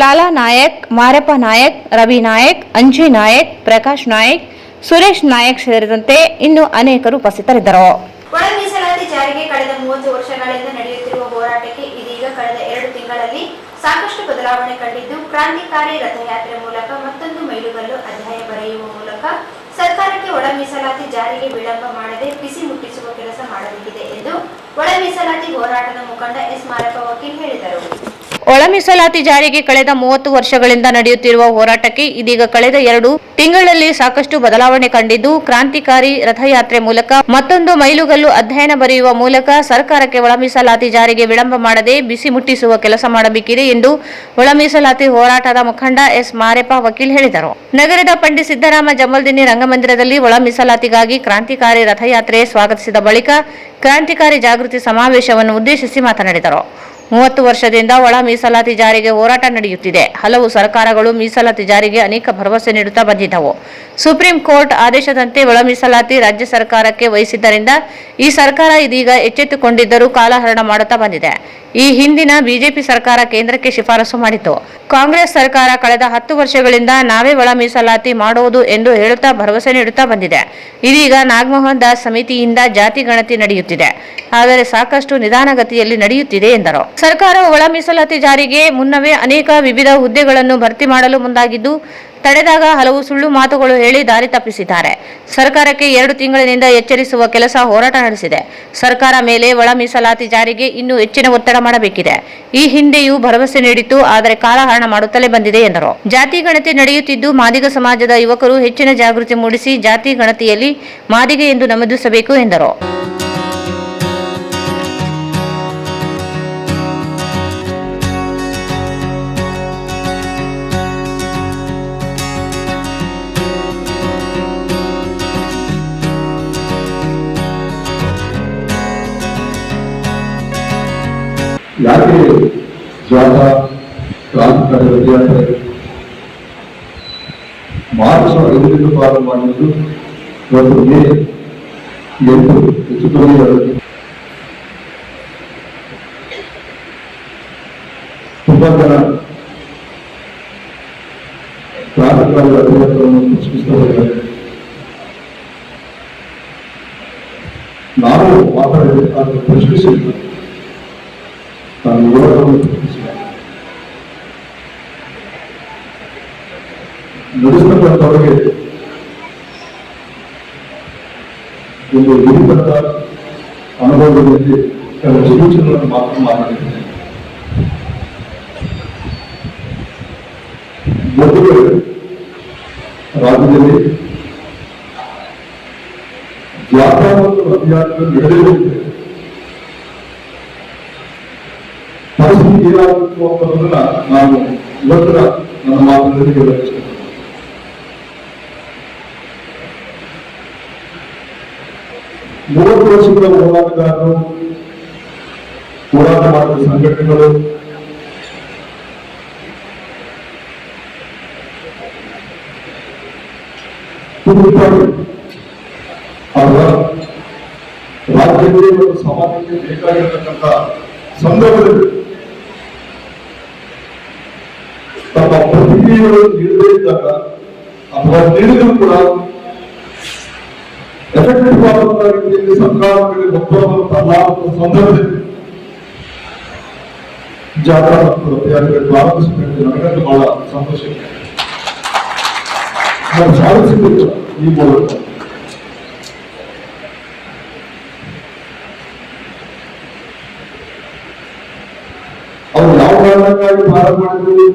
ಲಾಲಾ ನಾಯಕ್, ಮಾರಪ್ಪ ನಾಯಕ್, ರವಿ ನಾಯಕ್, ಅಂಜಿ ನಾಯಕ್, ಪ್ರಕಾಶ್ ನಾಯಕ್, ಸುರೇಶ್ ನಾಯಕ್ ಸೇರಿದಂತೆ ಇನ್ನು ಅನೇಕರು ಉಪಸ್ಥಿತರಿದ್ದರು. ಒಳ ಮೀಸಲಾತಿ ಜಾರಿಗೆ ಕಳೆದ 30 ವರ್ಷಗಳಿಂದ ನಡೆಯುತ್ತಿರುವ ಹೋರಾಟಕ್ಕೆ ಇದೀಗ ಕಳೆದ 2 ತಿಂಗಳಲ್ಲಿ ಸಾಕಷ್ಟು ಬದಲಾವಣೆ ಕಂಡಿದ್ದು, ಕ್ರಾಂತಿಕಾರಿ ರಥಯಾತ್ರೆ ಮೂಲಕ ಮತ್ತೊಂದು ಮೈಲುಗಲ್ಲು ಅಧ್ಯಾಯ ಬರೆಯುವ ಮೂಲಕ ಸರ್ಕಾರಕ್ಕೆ ಒಳ ಮೀಸಲಾತಿ ಜಾರಿಗೆ ವಿಳಂಬ ಮಾಡದೆ ಬಿಸಿ ಮುಟ್ಟಿಸುವ ಕೆಲಸ ಮಾಡಬೇಕಿದೆ ಎಂದು ಒಳ ಮೀಸಲಾತಿ ಹೋರಾಟದ ಮುಖಂಡ ಎಸ್ ಮಾರಪ್ಪ ವಕೀಲ್ ಹೇಳಿದರು. ಒಳ ಮೀಸಲಾತಿ ಜಾರಿಗೆ ಕಳೆದ 30 ವರ್ಷಗಳಿಂದ ನಡೆಯುತ್ತಿರುವ ಹೋರಾಟಕ್ಕೆ ಇದೀಗ ಕಳೆದ 2 ತಿಂಗಳಲ್ಲಿ ಸಾಕಷ್ಟು ಬದಲಾವಣೆ ಕಂಡಿದ್ದು, ಕ್ರಾಂತಿಕಾರಿ ರಥಯಾತ್ರೆ ಮೂಲಕ ಮತ್ತೊಂದು ಮೈಲುಗಲ್ಲು ಅಧ್ಯಯನ ಬರೆಯುವ ಮೂಲಕ ಸರ್ಕಾರಕ್ಕೆ ಒಳ ಮೀಸಲಾತಿ ಜಾರಿಗೆ ವಿಳಂಬ ಮಾಡದೆ ಬಿಸಿ ಮುಟ್ಟಿಸುವ ಕೆಲಸ ಮಾಡಬೇಕಿದೆ ಎಂದು ಒಳ ಮೀಸಲಾತಿ ಹೋರಾಟದ ಮುಖಂಡ ಎಸ್ ಮಾರಪ್ಪ ವಕೀಲ್ ಹೇಳಿದರು. ನಗರದ ಪಂಡಿತ್ ಸಿದ್ದರಾಮ ಜಮಲ್ದಿನ್ನಿ ರಂಗಮಂದಿರದಲ್ಲಿ ಒಳ ಮೀಸಲಾತಿಗಾಗಿ ಕ್ರಾಂತಿಕಾರಿ ರಥಯಾತ್ರೆ ಸ್ವಾಗತಿಸಿದ ಬಳಿಕ ಕ್ರಾಂತಿಕಾರಿ ಜಾಗೃತಿ ಸಮಾವೇಶವನ್ನು ಉದ್ದೇಶಿಸಿ ಮಾತನಾಡಿದರು. 30 ವರ್ಷದಿಂದ ಒಳ ಮೀಸಲಾತಿ ಜಾರಿಗೆ ಹೋರಾಟ ನಡೆಯುತ್ತಿದೆ. ಹಲವು ಸರ್ಕಾರಗಳು ಮೀಸಲಾತಿ ಜಾರಿಗೆ ಅನೇಕ ಭರವಸೆ ನೀಡುತ್ತಾ ಬಂದಿದ್ದವು. ಸುಪ್ರೀಂ ಕೋರ್ಟ್ ಆದೇಶದಂತೆ ಒಳ ಮೀಸಲಾತಿ ರಾಜ್ಯ ಸರ್ಕಾರಕ್ಕೆ ವಹಿಸಿದ್ದರಿಂದ ಈ ಸರ್ಕಾರ ಇದೀಗ ಎಚ್ಚೆತ್ತುಕೊಂಡಿದ್ದರೂ ಕಾಲಹರಣ ಮಾಡುತ್ತಾ ಬಂದಿದೆ. ಈ ಹಿಂದಿನ ಬಿಜೆಪಿ ಸರ್ಕಾರ ಕೇಂದ್ರಕ್ಕೆ ಶಿಫಾರಸು ಮಾಡಿತ್ತು. ಕಾಂಗ್ರೆಸ್ ಸರ್ಕಾರ ಕಳೆದ 10 ವರ್ಷಗಳಿಂದ ನಾವೇ ಒಳ ಮೀಸಲಾತಿ ಮಾಡುವುದು ಎಂದು ಹೇಳುತ್ತಾ ಭರವಸೆ ನೀಡುತ್ತಾ ಬಂದಿದೆ. ಇದೀಗ ನಾಗಮೋಹನ್ ದಾಸ್ ಸಮಿತಿಯಿಂದ ಜಾತಿ ಗಣತಿ ನಡೆಯುತ್ತಿದೆ, ಆದರೆ ಸಾಕಷ್ಟು ನಿಧಾನಗತಿಯಲ್ಲಿ ನಡೆಯುತ್ತಿದೆ ಎಂದರು. ಸರ್ಕಾರ ಒಳ ಮೀಸಲಾತಿ ಜಾರಿಗೆ ಮುನ್ನವೇ ಅನೇಕ ವಿವಿಧ ಹುದ್ದೆಗಳನ್ನು ಭರ್ತಿ ಮಾಡಲು ಮುಂದಾಗಿದ್ದು, ತಡೆದಾಗ ಹಲವು ಸುಳ್ಳು ಮಾತುಗಳು ಹೇಳಿ ದಾರಿ ತಪ್ಪಿಸಿದ್ದಾರೆ. ಸರ್ಕಾರಕ್ಕೆ 2 ತಿಂಗಳಿನಿಂದ ಎಚ್ಚರಿಸುವ ಕೆಲಸ ಹೋರಾಟ ನಡೆಸಿದೆ. ಸರ್ಕಾರ ಮೇಲೆ ಒಳ ಮೀಸಲಾತಿ ಜಾರಿಗೆ ಇನ್ನೂ ಹೆಚ್ಚಿನ ಒತ್ತಡ ಮಾಡಬೇಕಿದೆ. ಈ ಹಿಂದೆಯೂ ಭರವಸೆ ನೀಡಿತ್ತು, ಆದರೆ ಕಾಲಹರಣ ಮಾಡುತ್ತಲೇ ಬಂದಿದೆ ಎಂದರು. ಜಾತಿ ಗಣತಿ ನಡೆಯುತ್ತಿದ್ದು, ಮಾದಿಗ ಸಮಾಜದ ಯುವಕರು ಹೆಚ್ಚಿನ ಜಾಗೃತಿ ಮೂಡಿಸಿ ಜಾತಿ ಗಣತಿಯಲ್ಲಿ ಮಾದಿಗೆ ಎಂದು ನಮೂದಿಸಬೇಕು ಎಂದರು. ಯಾಕೆ ಜಾಥಾ ಕ್ರಾಂತಿಕಾರಿ ರಥಯಾತ್ರೆ ಮಾರ್ಚ್ 5ರಿಂದ ಪ್ರಾರಂಭ ಮಾಡಿದ್ದು ಇವತ್ತು ಮೇ 8 ಹೆಚ್ಚು ಕಮ್ಮಿ ತುಂಬಾ ಜನ ಕ್ರಾಂತಿಕಾರಿ ರಥಯಾತ್ರೆಯನ್ನು ಪ್ರಶ್ನಿಸಿದ್ದಾರೆ. ನಾವು ಮಾತಾಡಬೇಕಾದ ಪ್ರಶ್ನಿಸಿಲ್ಲ, ನಡೆಸ್ತಕ್ಕಂಥವರಿಗೆ ಒಂದು ಹಿರಿತನದ ಅನುಭವದಲ್ಲಿ ಕೆಲವು ಸೂಚನೆಗಳನ್ನು ಮಾತ್ರ ಮಾತನಾಡಿದ್ದೇನೆ. ಮೊದಲು ರಾಜ್ಯದಲ್ಲಿ ಜಾಥಾ ಮತ್ತು ರಥಯಾತ್ರೆ ನಡೆದಿರುತ್ತದೆ. ಪರಿಸ್ಥಿತಿ ಏನಾಗುತ್ತೋ ಅನ್ನೋದನ್ನ ನಾನು ಇವತ್ತಿನ ನನ್ನ ಮಾತಿನಲ್ಲಿ ಹೇಳಕ್ಕೆ ಇಷ್ಟಪಡ್ತೀನಿ. ಮೂವತ್ತು ವರ್ಷಗಳ ಹೋರಾಟಗಾರರು, ಹೋರಾಟ ಮಾಡಿದ ಸಂಘಟನೆಗಳು, ಅವರ ರಾಜ್ಯದಲ್ಲಿ ಮತ್ತು ಸಮಾಜಕ್ಕೆ ಬೇಕಾಗಿರತಕ್ಕಂಥ ಸಂದರ್ಭದಲ್ಲಿ ತಮ್ಮ ಪ್ರತಿಕ್ರಿಯೆಗಳನ್ನು ನೀಡದೇ ಇದ್ದಾಗ ಅಥವಾ ನೀಡಿದರೂ ಕೂಡ ಎಫೆಕ್ಟಿವ್ ಆದಂತಹ ರೀತಿಯಲ್ಲಿ ಸರ್ಕಾರಗಳಿಗೆ ಒತ್ತಡವನ್ನು ತರಲಾರದ ಸಂದರ್ಭದಲ್ಲಿ ಜಾಥಾ ಮತ್ತು ರಥಯಾತ್ರೆ ಪ್ರಾರಂಭಿಸಬೇಕು. ನನಗಂತೂ ಬಹಳ ಸಂತೋಷ ಇದೆ. ನಾವು ಸಾಧಿಸಿದ್ದೇವೆ ಈ ಮೂಲಕ. ಅವರು ಯಾವ ಕಾರಣಕ್ಕಾಗಿ ಪ್ರಾರಂಭ ಮಾಡಿದ್ರು,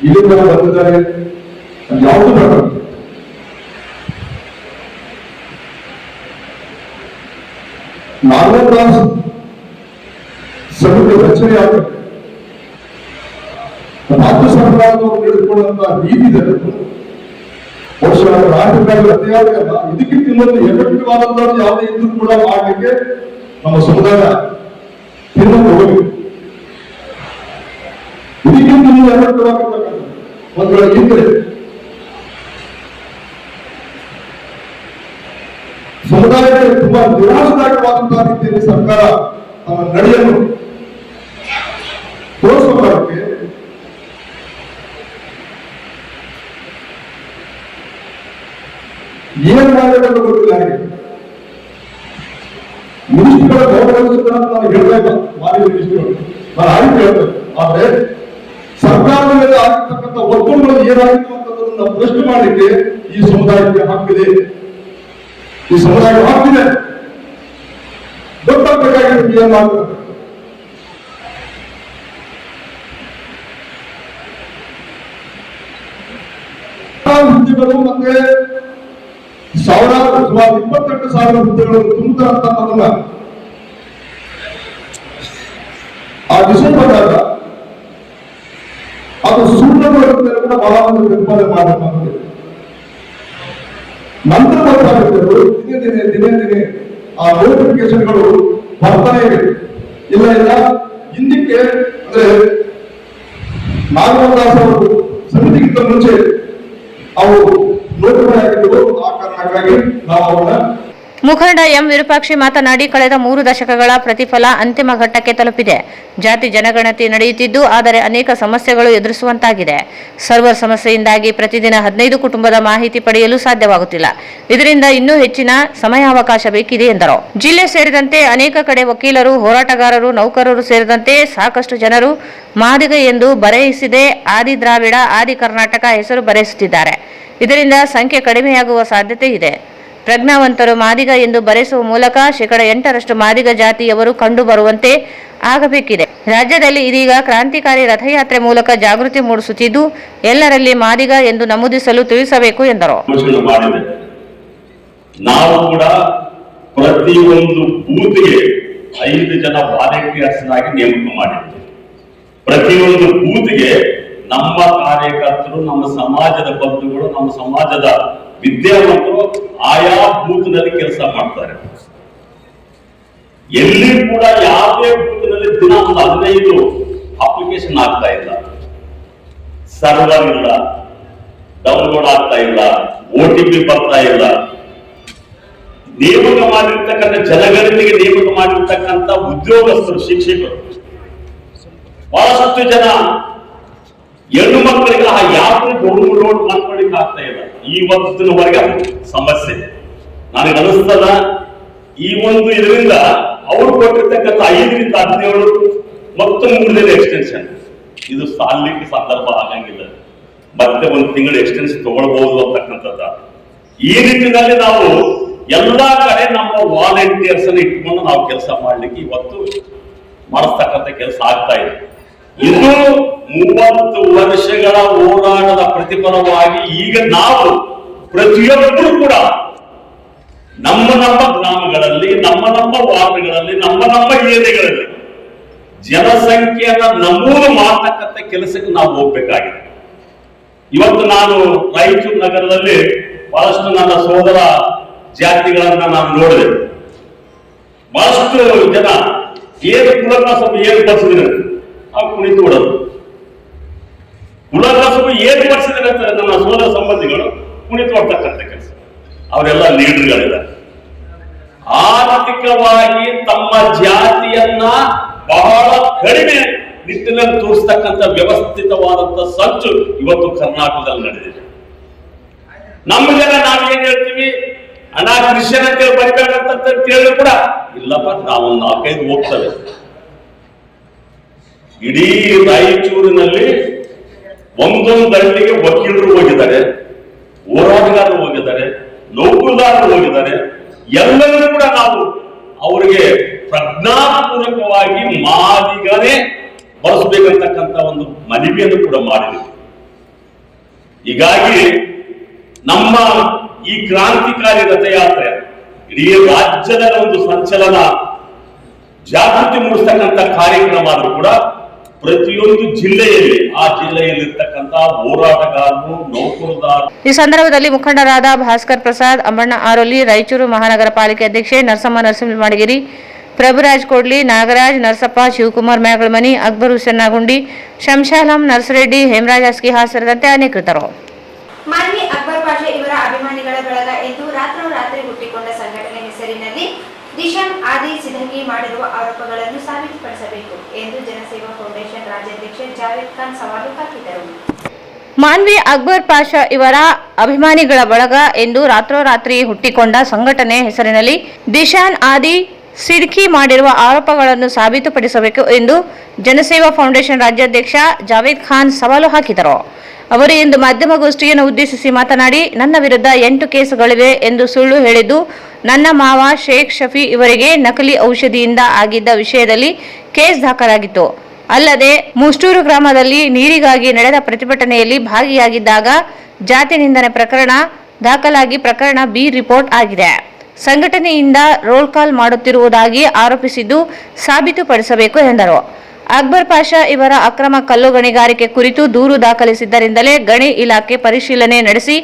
ಇಲ್ಲಿಂದ ಬಂದಿದ್ದಾರೆ, ಯಾವುದು ಬೇಡ. ನಾಗಮೋಹನ್ ಸಮಿತಿ ರಚನೆ ಆಗಬೇಕು. ರಾಜ್ಯ ಸರ್ಕಾರದವರು ನಡೆದುಕೊಂಡಂತಹ ರೀತಿ ಬಹುಶಃ ರಾಜ್ಯದಲ್ಲಿ ರಥಯಾತ್ರೆ ಅಲ್ಲ, ಇದಕ್ಕಿಂತ ಇನ್ನೊಂದು ಎಫೆಕ್ಟಿವ್ ಆದಂತಹ ಯಾವುದೇ ಇದ್ರೂ ಕೂಡ ಮಾಡಲಿಕ್ಕೆ ನಮ್ಮ ಸಮುದಾಯ ತೀರ್ಮಾನ ಹೋಗಬೇಕು. ಇದಕ್ಕಿಂತ ಇನ್ನೂ ಎಫೆಕ್ಟಿವ್ ಆಗಿರ್ತಕ್ಕಂಥ ಒಂದು ವೇಳೆ ಇದ್ರೆ ಸಮುದಾಯಕ್ಕೆ ತುಂಬಾ ನಿರಾಶದಾಯಕವಾದಂತಹ ರೀತಿಯಲ್ಲಿ ಸರ್ಕಾರ ತಮ್ಮ ನಡೆಯನ್ನು ತೋರಿಸೋದಕ್ಕೆ ಏನ್ ಮಾಡಬೇಕಂತ ಗೊತ್ತಿಲ್ಲ ಹಾಗೆ ಮಿನಿಸ್ಟ್ರಿಗಳ ಗೌರವಿಸುತ್ತ ನಾನು ಹೇಳ್ಬೇಕು ಮಾಜಿ ಮಿನಿಸ್ಟ್ರಿಗಳು ನಾನು ಆಯ್ತು ಹೇಳ್ಬೇಕು. ಆದ್ರೆ ಸರ್ಕಾರದ ಮೇಲೆ ಆಗಿರ್ತಕ್ಕಂಥ ಒತ್ತಡಗಳು ಏನಾಗಿತ್ತು ಅಂತದನ್ನ ಪ್ರಶ್ನೆ ಮಾಡಲಿಕ್ಕೆ ಈ ಸಮುದಾಯಕ್ಕೆ ಹಕ್ಕಿದೆ, ಈ ಸಮುದಾಯಕ್ಕೆ ಹಕ್ಕಿದೆ. ಗೊತ್ತಾಗಬೇಕಾಗಿತ್ತು ಏನ್ ಮಾಡ್ತಾರೆ. ಹುದ್ದೆಗಳು ಮತ್ತೆ ಸಾವಿರಾರು ಸುಮಾರು 28,000 ಹುದ್ದೆಗಳನ್ನು ತುಂಬುತ್ತಂತದನ್ನ ಆ ಡಿಸೆಂಬರ್ದಾಗ ಅದು ಸುಳ್ಳು ಕೂಡ ಬಹಳ ಒಂದು ಪ್ರತಿಪಾದನೆ ಮಾಡಬೇಕಾಗಿದೆ. ನಂತರ ಗೊತ್ತಾಗುತ್ತದೆ ದಿನೇ ಆ ನೋಟಿಫಿಕೇಶನ್ಗಳು ಬರ್ತಾನೆ ಇವೆ. ಇಲ್ಲ ಹಿಂದಕ್ಕೆ ಅಂದ್ರೆ ನಾಗಮದಾಸ್ ಅವರು ಸಮಿತಿಗಿಂತ ಮುಂಚೆ ಅವು ನೋಟಿಫೈ ಆಗಿದ್ದವು. ಆ ಕಾರಣಕ್ಕಾಗಿ ನಾವು ಅವನ್ನ ಮುಖಂಡ ಎಂ ವಿರೂಪಾಕ್ಷಿ ಮಾತನಾಡಿ, ಕಳೆದ 3 ದಶಕಗಳ ಪ್ರತಿಫಲ ಅಂತಿಮ ಘಟ್ಟಕ್ಕೆ ತಲುಪಿದೆ. ಜಾತಿ ಜನಗಣತಿ ನಡೆಯುತ್ತಿದ್ದು, ಆದರೆ ಅನೇಕ ಸಮಸ್ಯೆಗಳು ಎದುರಿಸುವಂತಾಗಿದೆ. ಸರ್ವರ್ ಸಮಸ್ಯೆಯಿಂದಾಗಿ ಪ್ರತಿದಿನ 15 ಕುಟುಂಬದ ಮಾಹಿತಿ ಪಡೆಯಲು ಸಾಧ್ಯವಾಗುತ್ತಿಲ್ಲ. ಇದರಿಂದ ಇನ್ನೂ ಹೆಚ್ಚಿನ ಸಮಯಾವಕಾಶ ಬೇಕಿದೆ ಎಂದರು. ಜಿಲ್ಲೆ ಸೇರಿದಂತೆ ಅನೇಕ ಕಡೆ ವಕೀಲರು, ಹೋರಾಟಗಾರರು, ನೌಕರರು ಸೇರಿದಂತೆ ಸಾಕಷ್ಟು ಜನರು ಮಾದಿಗ ಎಂದು ಬರೆಯಿಸದೆ ಆದಿ ದ್ರಾವಿಡ, ಆದಿ ಕರ್ನಾಟಕ ಹೆಸರು ಬರೆಸುತ್ತಿದ್ದಾರೆ. ಇದರಿಂದ ಸಂಖ್ಯೆ ಕಡಿಮೆಯಾಗುವ ಸಾಧ್ಯತೆ ಇದೆ. ಪ್ರಜ್ಞಾವಂತರು ಮಾದಿಗ ಎಂದು ಬರೆಸುವ ಮೂಲಕ 8% ಮಾದಿಗ ಜಾತಿಯವರು ಕಂಡು ಬರುವಂತೆ ಆಗಬೇಕಿದೆ. ರಾಜ್ಯದಲ್ಲಿ ಇದೀಗ ಕ್ರಾಂತಿಕಾರಿ ರಥಯಾತ್ರೆ ಮೂಲಕ ಜಾಗೃತಿ ಮೂಡಿಸುತ್ತಿದ್ದು, ಎಲ್ಲರಲ್ಲಿ ಮಾದಿಗ ಎಂದು ನಮೂದಿಸಲು ತಿಳಿಸಬೇಕು ಎಂದರು. ನಾವು ಕೂಡ ಪ್ರತಿಯೊಂದು ಬೂತ್ಗೆ 5 ಜನ ವಾಲಂಟಿಯರ್ಸ್ ಆಗಿ ನೇಮಕ ಮಾಡಿದ್ದೇವೆ. ಪ್ರತಿಯೊಂದು ಬೂತ್ಗೆ ನಮ್ಮ ಕಾರ್ಯಕರ್ತರು, ನಮ್ಮ ಸಮಾಜದ ಬಂಧುಗಳು, ನಮ್ಮ ಸಮಾಜದ ವಿದ್ಯಾವಂತರು ಆಯಾ ಬೂತ್ನಲ್ಲಿ ಕೆಲಸ ಮಾಡ್ತಾರೆ. ಎಲ್ಲಿ ಕೂಡ ಯಾವುದೇ ಬೂತ್ನಲ್ಲಿ ದಿನ ಒಂದು 15 ಅಪ್ಲಿಕೇಶನ್ ಆಗ್ತಾ ಇಲ್ಲ, ಸರ್ವರ್ ಇಲ್ಲ, ಡೌನ್ಲೋಡ್ ಆಗ್ತಾ ಇಲ್ಲ, OTP ಬರ್ತಾ ಇಲ್ಲ. ನೇಮಕ ಮಾಡಿರ್ತಕ್ಕಂಥ ಜನಗಣತಿಗೆ ನೇಮಕ ಮಾಡಿರ್ತಕ್ಕಂಥ ಉದ್ಯೋಗಸ್ಥರು, ಶಿಕ್ಷಕರು ಬಹಳಷ್ಟು ಜನ ಹೆಣ್ಣು ಮಕ್ಕಳಿಗೆ ಆ ಯಾರು ಡೌನ್ಲೋಡ್ ಮಾಡ್ಕೊಳ್ಳಿಕ್ಕೆ ಆಗ್ತಾ ಇಲ್ಲ. ಇವತ್ತಿನವರೆಗೆ ಸಮಸ್ಯೆ ನನಗೆ ಅನಿಸ್ತದ. ಈ ಒಂದು ಇದರಿಂದ ಅವರು ಕೊಟ್ಟಿರ್ತಕ್ಕಂಥ 5 ರಿಂದ 17 ಮತ್ತು 3 ದಿನ ಎಕ್ಸ್ಟೆನ್ಷನ್ ಇದು ಸಾಲಿಕ್ಕೆ ಸಂದರ್ಭ ಆಗಂಗಿಲ್ಲ. ಮತ್ತೆ 1 ತಿಂಗಳು ಎಕ್ಸ್ಟೆನ್ಷನ್ ತಗೊಳ್ಬಹುದು ಅಂತಕ್ಕಂಥದ್ದ. ಈ ನಿಟ್ಟಿನಲ್ಲಿ ನಾವು ಎಲ್ಲಾ ಕಡೆ ನಮ್ಮ ವಾಲಂಟಿಯರ್ಸ್ ಅನ್ನು ಇಟ್ಕೊಂಡು ನಾವು ಕೆಲಸ ಮಾಡ್ಲಿಕ್ಕೆ ಇವತ್ತು ಮಾಡಿಸ್ತಕ್ಕಂಥ ಕೆಲಸ ಆಗ್ತಾ ಇದೆ. ಇದು 30 ವರ್ಷಗಳ ಹೋರಾಟದ ಪ್ರತಿಫಲವಾಗಿ ಈಗ ನಾವು ಪ್ರತಿಯೊಬ್ಬರು ಕೂಡ ನಮ್ಮ ಗ್ರಾಮಗಳಲ್ಲಿ, ನಮ್ಮ ವಾರ್ಡ್ಗಳಲ್ಲಿ, ನಮ್ಮ ಏರಿಯಾಗಳಲ್ಲಿ ಜನಸಂಖ್ಯೆಯನ್ನ ನಮೂದು ಮಾಡತಕ್ಕಂಥ ಕೆಲಸಕ್ಕೆ ನಾವು ಹೋಗ್ಬೇಕಾಗಿದೆ. ಇವತ್ತು ನಾನು ರಾಯಚೂರು ನಗರದಲ್ಲಿ ಬಹಳಷ್ಟು ನನ್ನ ಸೋದರ ಜಾತಿಗಳನ್ನ ನಾನು ನೋಡಿದೆ. ಬಹಳಷ್ಟು ಜನ ಏನು ಕುಲಕಸಬು ಏನು ಬರ್ಸಿದ್ರೆ ನಾವು ಕುಣಿತು ಬಿಡೋದು. ಕುಲಕಸಬು ಏನು ಬರ್ಸಿದ್ರೆ ಅಂತ ನನ್ನ ಸೋದರ ಸಂಬಂಧಿಗಳು ಕುಣಿತು ಹೊಡ್ತಕ್ಕಂಥ ಕೆಲಸ. ಅವರೆಲ್ಲ ಲೀಡರ್ಗಳಿದ್ದಾರೆ. ಆರ್ಥಿಕವಾಗಿ ತಮ್ಮ ಜಾತಿಯನ್ನ ಬಹಳ ಕಡಿಮೆ ನಿಟ್ಟಿನಲ್ಲಿ ತೋರಿಸ್ತಕ್ಕಂಥ ವ್ಯವಸ್ಥಿತವಾದಂತ ಸಂಚು ಇವತ್ತು ಕರ್ನಾಟಕದಲ್ಲಿ ನಡೆದಿದೆ. ನಮ್ಮ ಜನ ನಾವೇನ್ ಹೇಳ್ತೀವಿ, ಹಣ ಕ್ರಿಶ್ಚಿಯನ್ ಅಂತೇಳಿ ಬರಿಬೇಕಂತ ಕೇಳಿದ್ರು ಕೂಡ ಇಲ್ಲಪ್ಪ, ನಾವೊಂದು 4-5 ಹೋಗ್ತವೆ. ಇಡೀ ರಾಯಚೂರಿನಲ್ಲಿ ಒಂದೊಂದು ಹಳ್ಳಿಗೆ ವಕೀಲರು ಹೋಗಿದ್ದಾರೆ, ಹೋರಾಟಗಾರರು ಹೋಗಿದ್ದಾರೆ, ನೌಕರದಾರರು ಹೋಗಿದ್ದಾರೆ. ಎಲ್ಲರೂ ಕೂಡ ನಾವು ಅವರಿಗೆ ಪ್ರಜ್ಞಾಪೂರ್ವಕವಾಗಿ ಮಾದಿಗನೇ ಬಳಸಬೇಕಂತಕ್ಕಂಥ ಒಂದು ಮನವಿಯನ್ನು ಕೂಡ ಮಾಡಿದ್ವಿ. ಹೀಗಾಗಿ ನಮ್ಮ ಈ ಕ್ರಾಂತಿಕಾರಿ ರಥಯಾತ್ರೆ ಇಡೀ ರಾಜ್ಯದ ಒಂದು ಸಂಚಲನ, ಜಾಗೃತಿ ಮೂಡಿಸ್ತಕ್ಕಂಥ ಕಾರ್ಯಕ್ರಮ ಆದ್ರೂ ಕೂಡ ಪ್ರತಿಯೊಂದು ಜಿಲ್ಲೆಯಲ್ಲಿ ಆ ಜಿಲ್ಲೆಯಲ್ಲಿರ್ತಕ್ಕಂಥ ಹೋರಾಟಗಾರರು, ನೌಕರದಾರರು. ಈ ಸಂದರ್ಭದಲ್ಲಿ ಮುಖಂಡರಾದ ಭಾಸ್ಕರ್ ಪ್ರಸಾದ್, ಅಮ್ಮಣ್ಣ ಆರೋಲಿ, ರಾಯಚೂರು ಮಹಾನಗರ ಪಾಲಿಕೆ ಅಧ್ಯಕ್ಷೆ ನರಸಮ್ಮ ನರಸಿಂಹಮಡಗಿರಿ, ಪ್ರಭುರಾಜ್ ಕೋಡ್ಲಿ, ನಾಗರಾಜ್ ನರಸಪ್ಪ, ಶಿವಕುಮಾರ್ ಮ್ಯಾಗಳಮನಿ, ಅಕ್ಬರ್ ಹುಸೇನ್ ನಾಗುಂಡಿ, ಶಂಶಾಲಂ ನರ್ಸರೆಡ್ಡಿ, ಹೇಮರಾಜ್ ಅಸ್ಕಿಹಾರ್ ಸೇರಿದಂತೆ ಅನೇಕರಿದ್ದರು. ಮಾನ್ವಿ ಅಕ್ಬರ್ ಪಾಷಾ ಇವರ ಅಭಿಮಾನಿಗಳ ಬಳಗ ಎಂದು ರಾತ್ರೋರಾತ್ರಿ ಹುಟ್ಟಿಕೊಂಡ ಸಂಘಟನೆ ಹೆಸರಿನಲ್ಲಿ ದಿಶಾನ್ ಆದಿ ಸಿದ್ಧಂಗಿ ಮಾಡಿರುವ ಆರೋಪಗಳನ್ನು ಸಾಬೀತುಪಡಿಸಬೇಕು ಎಂದು ಜನಸೇವಾ ಫೌಂಡೇಶನ್ ರಾಜ್ಯಾಧ್ಯಕ್ಷ ಜಾವೇದ್ ಖಾನ್ ಸವಾಲು ಹಾಕಿದರು. ಮಾನ್ವಿ ಅಕ್ಬರ್ ಪಾಷಾ ಇವರ ಅಭಿಮಾನಿಗಳ ಬಳಗ ಎಂದು ರಾತ್ರೋರಾತ್ರಿ ಹುಟ್ಟಿಕೊಂಡ ಸಂಘಟನೆ ಹೆಸರಿನಲ್ಲಿ ದಿಶಾನ್ ಆದಿ ಸಿಡ್ಕಿ ಮಾಡಿರುವ ಆರೋಪಗಳನ್ನು ಸಾಬೀತುಪಡಿಸಬೇಕು ಎಂದು ಜನಸೇವಾ ಫೌಂಡೇಶನ್ ರಾಜ್ಯಾಧ್ಯಕ್ಷ ಜಾವೇದ್ ಖಾನ್ ಸವಾಲು ಹಾಕಿದರು. ಅವರು ಇಂದು ಮಾಧ್ಯಮಗೋಷ್ಠಿಯನ್ನು ಉದ್ದೇಶಿಸಿ ಮಾತನಾಡಿ, ನನ್ನ ವಿರುದ್ಧ 8 ಕೇಸುಗಳಿವೆ ಎಂದು ಸುಳ್ಳು ಹೇಳಿದ್ದು, ನನ್ನ ಮಾವ ಶೇಖ್ ಶಫಿ ಇವರಿಗೆ ನಕಲಿ ಔಷಧಿಯಿಂದ ಆಗಿದ್ದ ವಿಷಯದಲ್ಲಿ ಕೇಸ್ ದಾಖಲಾಗಿತ್ತು. ಅಲ್ಲದೆ ಮುಷ್ಟೂರು ಗ್ರಾಮದಲ್ಲಿ ನೀರಿಗಾಗಿ ನಡೆದ ಪ್ರತಿಭಟನೆಯಲ್ಲಿ ಭಾಗಿಯಾಗಿದ್ದಾಗ ಜಾತಿ ನಿಂದನೆ ಪ್ರಕರಣ ದಾಖಲಾಗಿ ಪ್ರಕರಣ ಬಿ ರಿಪೋರ್ಟ್ ಆಗಿದೆ. ಸಂಘಟನೆಯಿಂದ ರೋಲ್ ಕಾಲ್ ಮಾಡುತ್ತಿರುವುದಾಗಿ ಆರೋಪಿಸಿದ್ದು ಸಾಬೀತುಪಡಿಸಬೇಕು ಎಂದರು. ಅಕ್ಬರ್ ಪಾಷಾ ಇವರ ಅಕ್ರಮ ಕಲ್ಲು ಗಣಿಗಾರಿಕೆ ಕುರಿತು ದೂರು ದಾಖಲಿಸಿದ್ದರಿಂದಲೇ ಗಣಿ ಇಲಾಖೆ ಪರಿಶೀಲನೆ ನಡೆಸಿ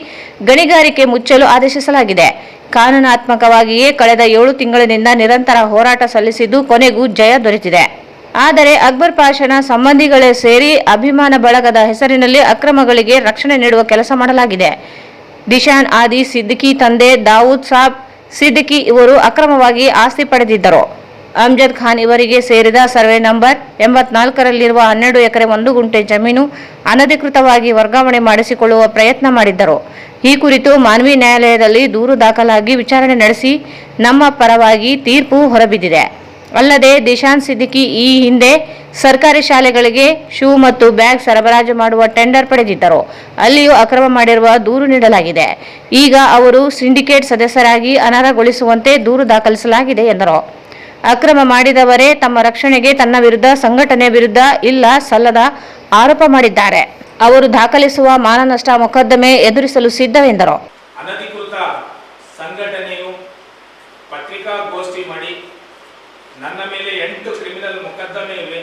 ಗಣಿಗಾರಿಕೆ ಮುಚ್ಚಲು ಆದೇಶಿಸಲಾಗಿದೆ. ಕಾನೂನಾತ್ಮಕವಾಗಿಯೇ ಕಳೆದ 7 ತಿಂಗಳಿನಿಂದ ನಿರಂತರ ಹೋರಾಟ ಸಲ್ಲಿಸಿದ್ದು ಕೊನೆಗೂ ಜಯ ದೊರೆತಿದೆ. ಆದರೆ ಅಕ್ಬರ್ ಪಾಷಾನ ಸಂಬಂಧಿಗಳೇ ಸೇರಿ ಅಭಿಮಾನ ಬಳಗದ ಹೆಸರಿನಲ್ಲಿ ಅಕ್ರಮಗಳಿಗೆ ರಕ್ಷಣೆ ನೀಡುವ ಕೆಲಸ ಮಾಡಲಾಗಿದೆ. ದಿಶಾನ್ ಆದಿ ಸಿದ್ದಿಕಿ ತಂದೆ ದಾವೂದ್ ಸಾಬ್ ಸಿದ್ದಿಕಿ ಇವರು ಅಕ್ರಮವಾಗಿ ಆಸ್ತಿ ಪಡೆದಿದ್ದರು. ಅಮ್ಜದ್ ಖಾನ್ ಇವರಿಗೆ ಸೇರಿದ ಸರ್ವೆ ನಂಬರ್ 84ರಲ್ಲಿರುವ 12 ಎಕರೆ 1 ಗುಂಟೆ ಜಮೀನು ಅನಧಿಕೃತವಾಗಿ ವರ್ಗಾವಣೆ ಮಾಡಿಸಿಕೊಳ್ಳುವ ಪ್ರಯತ್ನ ಮಾಡಿದ್ದರು. ಈ ಕುರಿತು ಮಾನ್ವಿ ನ್ಯಾಯಾಲಯದಲ್ಲಿ ದೂರು ದಾಖಲಾಗಿ ವಿಚಾರಣೆ ನಡೆಸಿ ನಮ್ಮ ಪರವಾಗಿ ತೀರ್ಪು ಹೊರಬಿದ್ದಿದೆ. ಅಲ್ಲದೆ ದಿಶಾನ್ ಸಿದ್ದಿಕಿ ಈ ಹಿಂದೆ ಸರ್ಕಾರಿ ಶಾಲೆಗಳಿಗೆ ಶೂ ಮತ್ತು ಬ್ಯಾಗ್ ಸರಬರಾಜು ಮಾಡುವ ಟೆಂಡರ್ ಪಡೆದಿದ್ದರು. ಅಲ್ಲಿಯೂ ಅಕ್ರಮ ಮಾಡಿರುವ ದೂರು ನೀಡಲಾಗಿದೆ. ಈಗ ಅವರು ಸಿಂಡಿಕೇಟ್ ಸದಸ್ಯರಾಗಿ ಅನರ್ಹಗೊಳಿಸುವಂತೆ ದೂರು ದಾಖಲಿಸಲಾಗಿದೆ ಎಂದರು. ಅಕ್ರಮ ಮಾಡಿದವರೇ ತಮ್ಮ ರಕ್ಷಣೆಗೆ ತನ್ನ ವಿರುದ್ಧ ಸಂಘಟನೆ ವಿರುದ್ಧ ಇಲ್ಲ ಸಲ್ಲದ ಆರೋಪ ಮಾಡಿದ್ದಾರೆ. ಅವರು ದಾಖಲಿಸುವ ಮಾನನಷ್ಟ ಮೊಕದ್ದಮೆ ಎದುರಿಸಲು ಸಿದ್ಧವೆಂದರು. ಅನಧಿಕೃತ ಸಂಘಟನೆಯು ಪತ್ರಿಕಾಗೋಷ್ಠಿ ಮಾಡಿ ನನ್ನ ಮೇಲೆ 8 ಕ್ರಿಮಿನಲ್ ಮೊಕದ್ದಮೆ ಇವೆ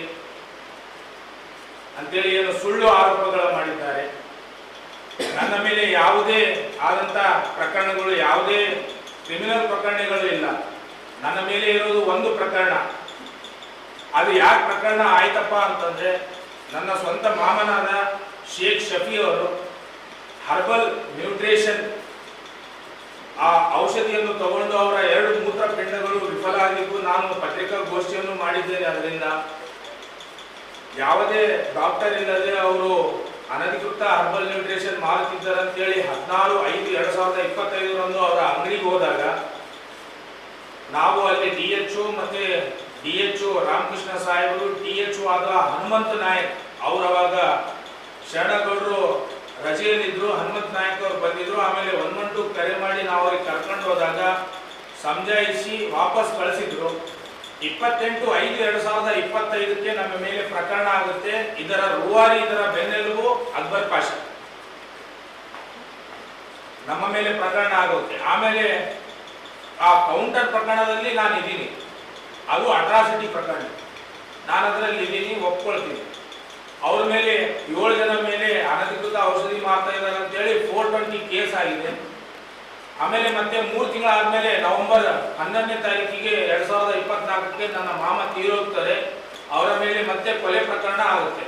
ಅಂತೇಳಿ ಏನು ಸುಳ್ಳು ಆರೋಪಗಳು ಮಾಡಿದ್ದಾರೆ. ನನ್ನ ಮೇಲೆ ಯಾವುದೇ ಆದಂತ ಪ್ರಕರಣಗಳು, ಯಾವುದೇ ಕ್ರಿಮಿನಲ್ ಪ್ರಕರಣಗಳು ಇಲ್ಲ. ನನ್ನ ಮೇಲೆ ಇರೋದು ಒಂದು ಪ್ರಕರಣ. ಅದು ಯಾಕೆ ಪ್ರಕರಣ ಆಯ್ತಪ್ಪ ಅಂತಂದ್ರೆ, ನನ್ನ ಸ್ವಂತ ಮಾಮನಾದ ಶೇಖ್ ಶಫಿ ಅವರು ಹರ್ಬಲ್ ನ್ಯೂಟ್ರಿಷನ್ ಆ ಔಷಧಿಯನ್ನು ತಗೊಂಡು ಅವರ 2 ಮೂತ್ರಪಿಂಡಗಳು ವಿಫಲ ಆಗಿದ್ದು ನಾನು ಪತ್ರಿಕಾಗೋಷ್ಠಿಯನ್ನು ಮಾಡಿದ್ದೇನೆ. ಅದರಿಂದ ಯಾವುದೇ ಡಾಕ್ಟರ್ ಇಲ್ಲದೆ ಅವರು ಅನಧಿಕೃತ ಹರ್ಬಲ್ ನ್ಯೂಟ್ರಿಷನ್ ಮಾರುತ್ತಿದ್ದಾರೆ ಅಂತೇಳಿ 16/5/2025 ಅವರ ಅಂಗಡಿಗೆ ಹೋದಾಗ ನಾವು ಅಲ್ಲಿ DHO ಮತ್ತೆ DHO ರಾಮಕೃಷ್ಣ ಸಾಹೇಬರು, DHO ಆದ ಹನುಮಂತ ನಾಯಕ್ ಅವರು ಅವಾಗ ಶರಣಗೌಡರು ರಜೆಯಲ್ಲಿದ್ರು. ಹನುಮಂತ ನಾಯಕ್ ಅವರು ಬಂದಿದ್ರು. ಆಮೇಲೆ 112 ಕರೆ ಮಾಡಿ ನಾವು ಅವ್ರಿಗೆ ಕರ್ಕೊಂಡು ಹೋದಾಗ ಸಮಜಾಯಿಸಿ ವಾಪಸ್ ಕಳಿಸಿದ್ರು. 28/5/2025 ನಮ್ಮ ಮೇಲೆ ಪ್ರಕರಣ ಆಗುತ್ತೆ. ಇದರ ರೂವಾರಿ, ಇದರ ಬೆನ್ನೆಲುಬು ಅಕ್ಬರ್ ಪಾಷಾ, ನಮ್ಮ ಮೇಲೆ ಪ್ರಕರಣ ಆಗುತ್ತೆ. ಆಮೇಲೆ ಆ ಕೌಂಟರ್ ಪ್ರಕರಣದಲ್ಲಿ ನಾನು ಇದ್ದೀನಿ, ಅದು ಅಟ್ರಾಸಿಟಿ ಪ್ರಕರಣ. ನಾನು ಅದರಲ್ಲಿ ಇದ್ದೀನಿ, ಒಪ್ಕೊಳ್ತೀನಿ. ಅವ್ರ ಮೇಲೆ 7 ಜನ ಮೇಲೆ ಅನಧಿಕೃತ ಔಷಧಿ ಮಾಡ್ತಾ ಇದ್ದಾರೆ ಅಂತೇಳಿ 420 ಕೇಸ್ ಆಗಿದೆ. ಆಮೇಲೆ ಮತ್ತೆ 3 ತಿಂಗಳಾದ್ಮೇಲೆ ನವೆಂಬರ್ 11ನೇ ತಾರೀಕಿಗೆ 2024ಕ್ಕೆ ನನ್ನ ಮಾಮ ತೀರೋಗ್ತಾರೆ. ಅವರ ಮೇಲೆ ಮತ್ತೆ ಕೊಲೆ ಪ್ರಕರಣ ಆಗುತ್ತೆ.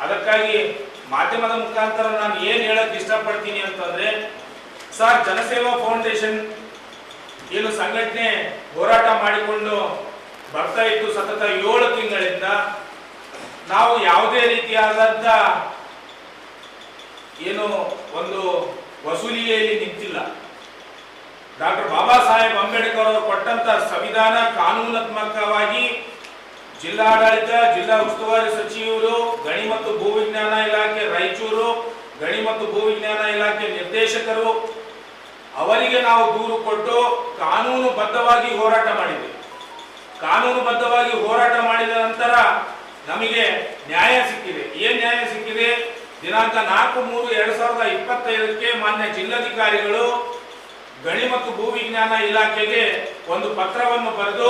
ಅದಕ್ಕಾಗಿ ಮಾಧ್ಯಮದ ಮುಖಾಂತರ ನಾನು ಏನ್ ಹೇಳಕ್ ಇಷ್ಟಪಡ್ತೀನಿ ಅಂತಂದ್ರೆ, ಸರ್, ಜನಸೇವಾ ಫೌಂಡೇಶನ್ ಏನು ಸಂಘಟನೆ ಹೋರಾಟ ಮಾಡಿಕೊಂಡು ಬರ್ತಾ ಇತ್ತು ಸತತ 7 ತಿಂಗಳಿಂದ. ನಾವು ಯಾವುದೇ ರೀತಿಯಾದಂತ ಏನು ಒಂದು ವಸೂಲಿಗೆಯಲ್ಲಿ ನಿಂತಿಲ್ಲ. ಡಾಕ್ಟರ್ ಬಾಬಾ ಸಾಹೇಬ್ ಅಂಬೇಡ್ಕರ್ ಅವರು ಕೊಟ್ಟಂತ ಸಂವಿಧಾನ ಕಾನೂನಾತ್ಮಕವಾಗಿ ಜಿಲ್ಲಾಡಳಿತ, ಜಿಲ್ಲಾ ಉಸ್ತುವಾರಿ ಸಚಿವರು, ಗಣಿ ಮತ್ತು ಭೂವಿಜ್ಞಾನ ಇಲಾಖೆ ರಾಯಚೂರು, ಗಣಿ ಮತ್ತು ಭೂವಿಜ್ಞಾನ ಇಲಾಖೆ ನಿರ್ದೇಶಕರು ಅವರಿಗೆ ನಾವು ದೂರು ಕೊಟ್ಟು ಕಾನೂನುಬದ್ಧವಾಗಿ ಹೋರಾಟ ಮಾಡಿದ್ವಿ. ಕಾನೂನುಬದ್ಧವಾಗಿ ಹೋರಾಟ ಮಾಡಿದ ನಂತರ ನಮಗೆ ನ್ಯಾಯ ಸಿಕ್ಕಿದೆ. ಏನ್ ನ್ಯಾಯ ಸಿಕ್ಕಿದೆ? ದಿನಾಂಕ 4/3/2025ಕ್ಕೆ ಮಾನ್ಯ ಜಿಲ್ಲಾಧಿಕಾರಿಗಳು ಗಣಿ ಮತ್ತು ಭೂವಿಜ್ಞಾನ ಇಲಾಖೆಗೆ ಒಂದು ಪತ್ರವನ್ನು ಬರೆದು,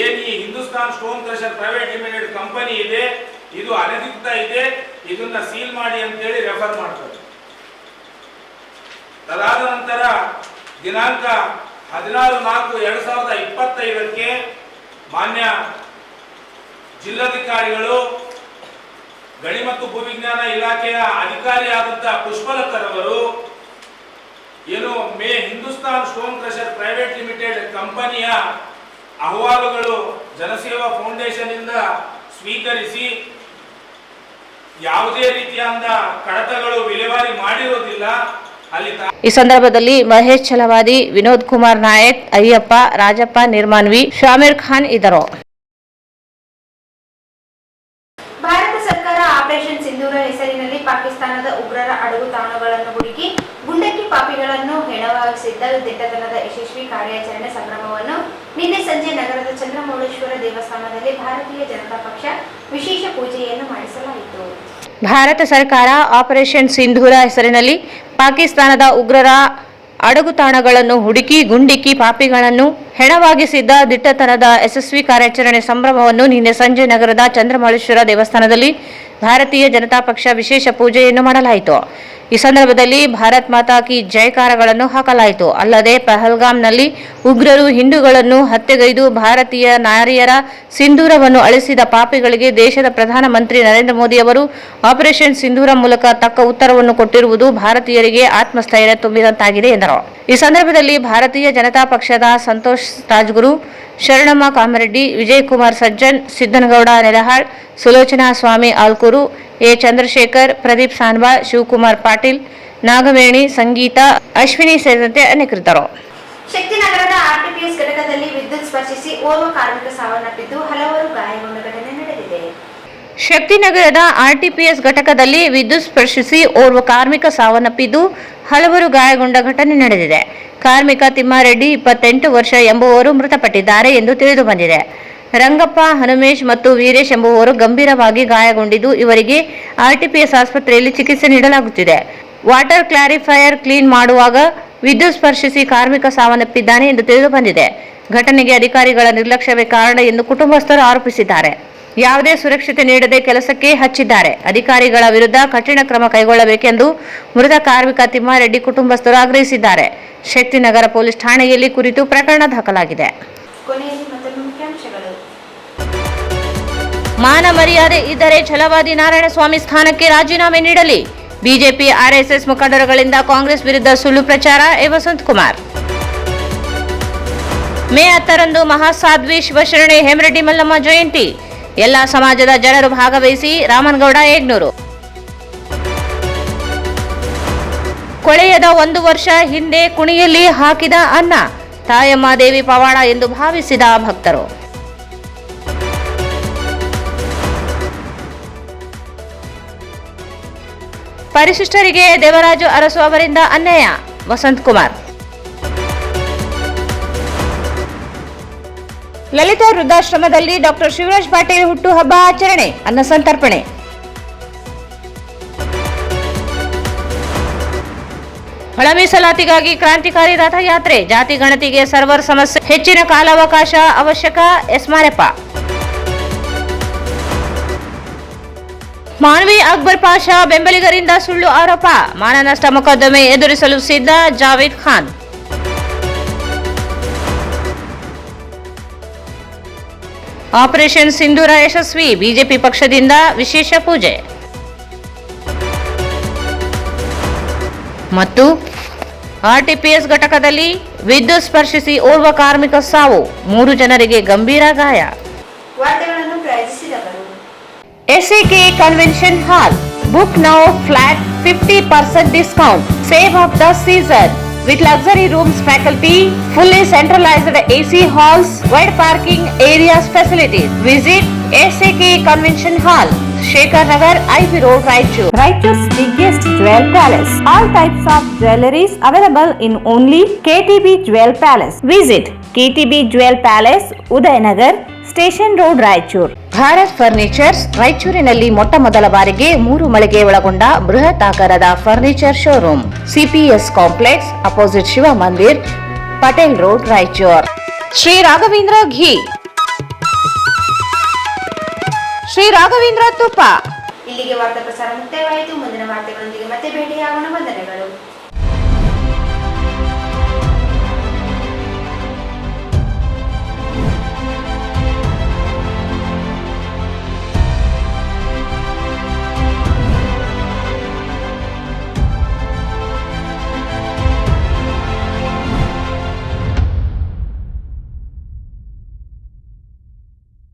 ಏನ್ ಈ Hindustan stone crusher private limited company ಇದೆ, ಇದು ಅನಧಿಕೃತ ಇದೆ, ಇದನ್ನ ಸೀಲ್ ಮಾಡಿ ಅಂತೇಳಿ ರೆಫರ್ ಮಾಡ್ತಾರೆ. ತದಾದ ನಂತರ ದಿನಾಂಕ 16/4/2025ಕ್ಕೆ ಮಾನ್ಯ ಜಿಲ್ಲಾಧಿಕಾರಿಗಳು ಗಣಿ ಮತ್ತು ಭೂವಿಜ್ಞಾನ ಇಲಾಖೆಯ ಅಧಿಕಾರಿಯಾದಂತಹ ಪುಷ್ಪಲತರವರು ಏನು Hindustan stone crusher private limited ಕಂಪನಿಯ ಅಹವಾಲುಗಳು ಜನಸೇವಾ ಫೌಂಡೇಶನ್ ಇಂದ ಸ್ವೀಕರಿಸಿ ಯಾವುದೇ ರೀತಿಯಾದ ಕಡತಗಳು ವಿಲೇವಾರಿ ಮಾಡಿರುವುದಿಲ್ಲ. ಈ ಸಂದರ್ಭದಲ್ಲಿ ಮಹೇಶ್ ಛಲವಾದಿ, ವಿನೋದ್ ಕುಮಾರ್ ನಾಯಕ್, ಅಯ್ಯಪ್ಪ, ರಾಜಪ್ಪ ನಿರ್ಮಾನ್ವಿ, ಶಾಮೀರ್ ಖಾನ್ ಇದ್ದರು. ಭಾರತ ಸರ್ಕಾರ ಆಪರೇಷನ್ ಸಿಂಧೂರ ಹೆಸರಿನಲ್ಲಿ ಪಾಕಿಸ್ತಾನದ ಉಗ್ರರ ಅಡಗು ತಾಣಗಳನ್ನು ಹುಡುಕಿ ಗುಂಡಕ್ಕಿ ಪಾಪಿಗಳನ್ನು ಹೆಣವಾಗಿಸಿದ್ದ ದಿಟ್ಟತನದ ಯಶಸ್ವಿ ಕಾರ್ಯಾಚರಣೆ ಸಂಭ್ರಮವನ್ನು ನಿನ್ನೆ ಸಂಜೆ ನಗರದ ಚಂದ್ರಮೌಳೇಶ್ವರ ದೇವಸ್ಥಾನದಲ್ಲಿ ಭಾರತೀಯ ಜನತಾ ಪಕ್ಷ ವಿಶೇಷ ಪೂಜೆಯನ್ನು ಮಾಡಿಸಲಾಯಿತು. ಭಾರತ ಸರ್ಕಾರ ಆಪರೇಷನ್ ಸಿಂಧೂರ ಹೆಸರಿನಲ್ಲಿ ಪಾಕಿಸ್ತಾನದ ಉಗ್ರರ ಅಡಗುತಾಣಗಳನ್ನು ಹುಡುಕಿ ಗುಂಡಿಕ್ಕಿ ಪಾಪಿಗಳನ್ನು ಹೆಣವಾಗಿಸಿದ್ದ ದಿಟ್ಟತನದ ಯಶಸ್ವಿ ಕಾರ್ಯಾಚರಣೆ ಸಂಭ್ರಮವನ್ನು ನಿನ್ನೆ ಸಂಜೆ ನಗರದ ಚಂದ್ರಮೌಳೇಶ್ವರ ದೇವಸ್ಥಾನದಲ್ಲಿ ಭಾರತೀಯ ಜನತಾ ಪಕ್ಷ ವಿಶೇಷ ಪೂಜೆಯನ್ನು ಮಾಡಲಾಯಿತು. ಈ ಸಂದರ್ಭದಲ್ಲಿ ಭಾರತ್ ಮಾತಾ ಕಿ ಜಯಕಾರಗಳನ್ನು ಹಾಕಲಾಯಿತು. ಅಲ್ಲದೆ ಪಹಲ್ಗಾಮ್ನಲ್ಲಿ ಉಗ್ರರು ಹಿಂದೂಗಳನ್ನು ಹತ್ಯೆಗೈದು ಭಾರತೀಯ ನಾರಿಯರ ಸಿಂಧೂರವನ್ನು ಅಳಿಸಿದ ಪಾಪಿಗಳಿಗೆ ದೇಶದ ಪ್ರಧಾನಮಂತ್ರಿ ನರೇಂದ್ರ ಮೋದಿ ಅವರು ಆಪರೇಷನ್ ಸಿಂಧೂರ ಮೂಲಕ ತಕ್ಕ ಉತ್ತರವನ್ನು ಕೊಟ್ಟಿರುವುದು ಭಾರತೀಯರಿಗೆ ಆತ್ಮಸ್ಥೈರ್ಯ ತುಂಬಿದಂತಾಗಿದೆ ಎಂದರು. ಈ ಸಂದರ್ಭದಲ್ಲಿ ಭಾರತೀಯ ಜನತಾ ಪಕ್ಷದ ಸಂತೋಷ್ ರಾಜ್ಗುರು, ಶರಣಮ್ಮ ಕಾಮರೆಡ್ಡಿ, ವಿಜಯಕುಮಾರ್ ಸಜ್ಜನ್, ಸಿದ್ದನಗೌಡ ನೆಲಹಾಳ್, ಸುಲೋಚನಾ ಸ್ವಾಮಿ ಆಲ್ಕೂರು, ಎ ಚಂದ್ರಶೇಖರ್, ಪ್ರದೀಪ್ ಸಾನ್ಬಾಳ್, ಶಿವಕುಮಾರ್ ಪಾಟೀಲ್, ನಾಗವೇಣಿ, ಸಂಗೀತ, ಅಶ್ವಿನಿ ಸೇರಿದಂತೆ ಅನೇಕರಿದ್ದರು. ಶಕ್ತಿನಗರದ ಆರ್ಟಿಪಿಎಸ್ ಘಟಕದಲ್ಲಿ ವಿದ್ಯುತ್ ಸ್ಪರ್ಶಿಸಿ ಓರ್ವ ಕಾರ್ಮಿಕ ಸಾವನ್ನಪ್ಪಿದ್ದು ಹಲವರು ಗಾಯಗೊಂಡ ಘಟನೆ ನಡೆದಿದೆ. ಶಕ್ತಿನಗರದ ಆರ್ಟಿಪಿಎಸ್ ಘಟಕದಲ್ಲಿ ವಿದ್ಯುತ್ ಸ್ಪರ್ಶಿಸಿ ಓರ್ವ ಕಾರ್ಮಿಕ ಸಾವನ್ನಪ್ಪಿದ್ದು ಹಲವರು ಗಾಯಗೊಂಡ ಘಟನೆ ನಡೆದಿದೆ. ಕಾರ್ಮಿಕ ತಿಮ್ಮಾರೆಡ್ಡಿ 28 ವರ್ಷ ಎಂಬುವವರು ಮೃತಪಟ್ಟಿದ್ದಾರೆ ಎಂದು ತಿಳಿದು ಬಂದಿದೆ. ರಂಗಪ್ಪ, ಹನುಮೇಶ್ ಮತ್ತು ವೀರೇಶ್ ಎಂಬುವವರು ಗಂಭೀರವಾಗಿ ಗಾಯಗೊಂಡಿದ್ದು ಇವರಿಗೆ ಆರ್ಟಿಪಿಎಸ್ ಆಸ್ಪತ್ರೆಯಲ್ಲಿ ಚಿಕಿತ್ಸೆ ನೀಡಲಾಗುತ್ತಿದೆ. ವಾಟರ್ ಕ್ಲಾರಿಫೈಯರ್ ಕ್ಲೀನ್ ಮಾಡುವಾಗ ವಿದ್ಯುತ್ ಸ್ಪರ್ಶಿಸಿ ಕಾರ್ಮಿಕ ಸಾವನ್ನಪ್ಪಿದ್ದಾನೆ ಎಂದು ತಿಳಿದು ಬಂದಿದೆ. ಘಟನೆಗೆ ಅಧಿಕಾರಿಗಳ ನಿರ್ಲಕ್ಷ್ಯವೇ ಕಾರಣ ಎಂದು ಕುಟುಂಬಸ್ಥರು ಆರೋಪಿಸಿದ್ದಾರೆ. ಯಾವುದೇ ಸುರಕ್ಷತೆ ನೀಡದೆ ಕೆಲಸಕ್ಕೆ ಹಚ್ಚಿದ್ದಾರೆ. ಅಧಿಕಾರಿಗಳ ವಿರುದ್ಧ ಕಠಿಣ ಕ್ರಮ ಕೈಗೊಳ್ಳಬೇಕೆಂದು ಮೃತ ಕಾರ್ಮಿಕ ತಿಮ್ಮಾರೆಡ್ಡಿ ಕುಟುಂಬಸ್ಥರು ಆಗ್ರಹಿಸಿದ್ದಾರೆ. ಶಕ್ತಿನಗರ ಪೊಲೀಸ್ ಠಾಣೆಯಲ್ಲಿ ಕುರಿತು ಪ್ರಕರಣ ದಾಖಲಾಗಿದೆ. ಮಾನ ಮರ್ಯಾದೆ ಇದ್ದರೆ ಛಲವಾದಿ ನಾರಾಯಣಸ್ವಾಮಿ ಸ್ಥಾನಕ್ಕೆ ರಾಜೀನಾಮೆ ನೀಡಲಿ. ಬಿಜೆಪಿ ಆರ್ಎಸ್ಎಸ್ ಮುಖಂಡರುಗಳಿಂದ ಕಾಂಗ್ರೆಸ್ ವಿರುದ್ಧ ಸುಳ್ಳು ಪ್ರಚಾರ. ವಸಂತ್ ಕುಮಾರ್. ಮೇ 10ರಂದು ಮಹಾಸಾಧ್ವಿ ಶಿವಶರಣೆ ಹೇಮರೆಡ್ಡಿ ಮಲ್ಲಮ್ಮ ಜಯಂತಿ. ಎಲ್ಲ ಸಮಾಜದ ಜನರು ಭಾಗವಹಿಸಿ. ರಾಮನಗೌಡ ಯಗ್ನೂರು. ಕೊಳೆಯದ 1 ವರ್ಷ ಹಿಂದೆ ಕುಣಿಯಲ್ಲಿ ಹಾಕಿದ ಅನ್ನ ತಾಯಮ್ಮ ದೇವಿ ಪವಾಡ ಎಂದು ಭಾವಿಸಿದ ಭಕ್ತರು. ಪರಿಶಿಷ್ಟರಿಗೆ ದೇವರಾಜು ಅರಸು ಅವರಿಂದ ಅನ್ಯಾಯ. ವಸಂತ್ ಕುಮಾರ್. ಲಲಿತಾ ವೃದ್ಧಾಶ್ರಮದಲ್ಲಿ ಡಾಕ್ಟರ್ ಶಿವರಾಜ್ ಪಾಟೀಲ್ ಹುಟ್ಟುಹಬ್ಬ ಆಚರಣೆ, ಅನ್ನ ಸಂತರ್ಪಣೆ. ಒಳ ಮೀಸಲಾತಿಗಾಗಿ ಕ್ರಾಂತಿಕಾರಿ ರಥಯಾತ್ರೆ, ಜಾತಿ ಗಣತಿಗೆ ಸರ್ವರ್ ಸಮಸ್ಯೆ, ಹೆಚ್ಚಿನ ಕಾಲಾವಕಾಶ ಅವಶ್ಯಕ. ಎಸ್ ಮಾರೆಪ್ಪ. ಮಾನ್ವಿ ಅಕ್ಬರ್ ಪಾಷಾ ಬೆಂಬಲಿಗರಿಂದ ಸುಳ್ಳು ಆರೋಪ, ಮಾನನಷ್ಟ ಮೊಕದ್ದಮೆ ಎದುರಿಸಲು ಸಿದ್ಧ. ಜಾವೇದ್ ಖಾನ್. ಆಪರೇಷನ್ ಸಿಂಧೂರ ಯಶಸ್ವಿ, ಬಿಜೆಪಿ ಪಕ್ಷದಿಂದ ವಿಶೇಷ ಪೂಜೆ. ಮತ್ತು ಆರ್ಟಿಪಿಎಸ್ ಘಟಕದಲ್ಲಿ ವಿದ್ಯುತ್ ಸ್ಪರ್ಶಿಸಿ ಓರ್ವ ಕಾರ್ಮಿಕ ಸಾವು, 3 ಜನರಿಗೆ ಗಂಭೀರ ಗಾಯ. ವಾರ್ತೆಗಳನ್ನು ಪ್ರಾಯೋಜಿಸಿದವರು SAK convention hall. Book now flat 50% discount. Save of the season with luxury rooms, faculty, fully centralized AC halls, wide parking areas, facilities. Visit SAK Convention Hall, Shekhar Nagar, IV Road, Raichur. Raichur's biggest jewel palace. All types of jewelries available in only KTB Jewel Palace. Visit KTB Jewel Palace, Udayanagar, station road, Raichur. Bharat furnitures ರಾಯಚೂರಿನಲ್ಲಿ ಮೊಟ್ಟ ಮೊದಲ ಬಾರಿಗೆ 3 ಮಳಿಗೆ ಒಳಗೊಂಡ ಬೃಹತ್ ಆಕಾರದ furniture showroom. CPS complex, opposite Shiva Mandir, Patel road, Raichur. Shri Raghavendra ghee, Shri Raghavendra ತುಪ್ಪ. ಇಲ್ಲಿಗೆ ವಾರ್ತಾ ಪ್ರಸಾರ ಮುಕ್ತಾಯವಾಯಿತು. ಮುಂದಿನ ವಾರ್ತೆಗಳೊಂದಿಗೆ ಮತ್ತೆ ಭೇಟಿಯಾಗೋಣ. ವಂದನೆಗಳು.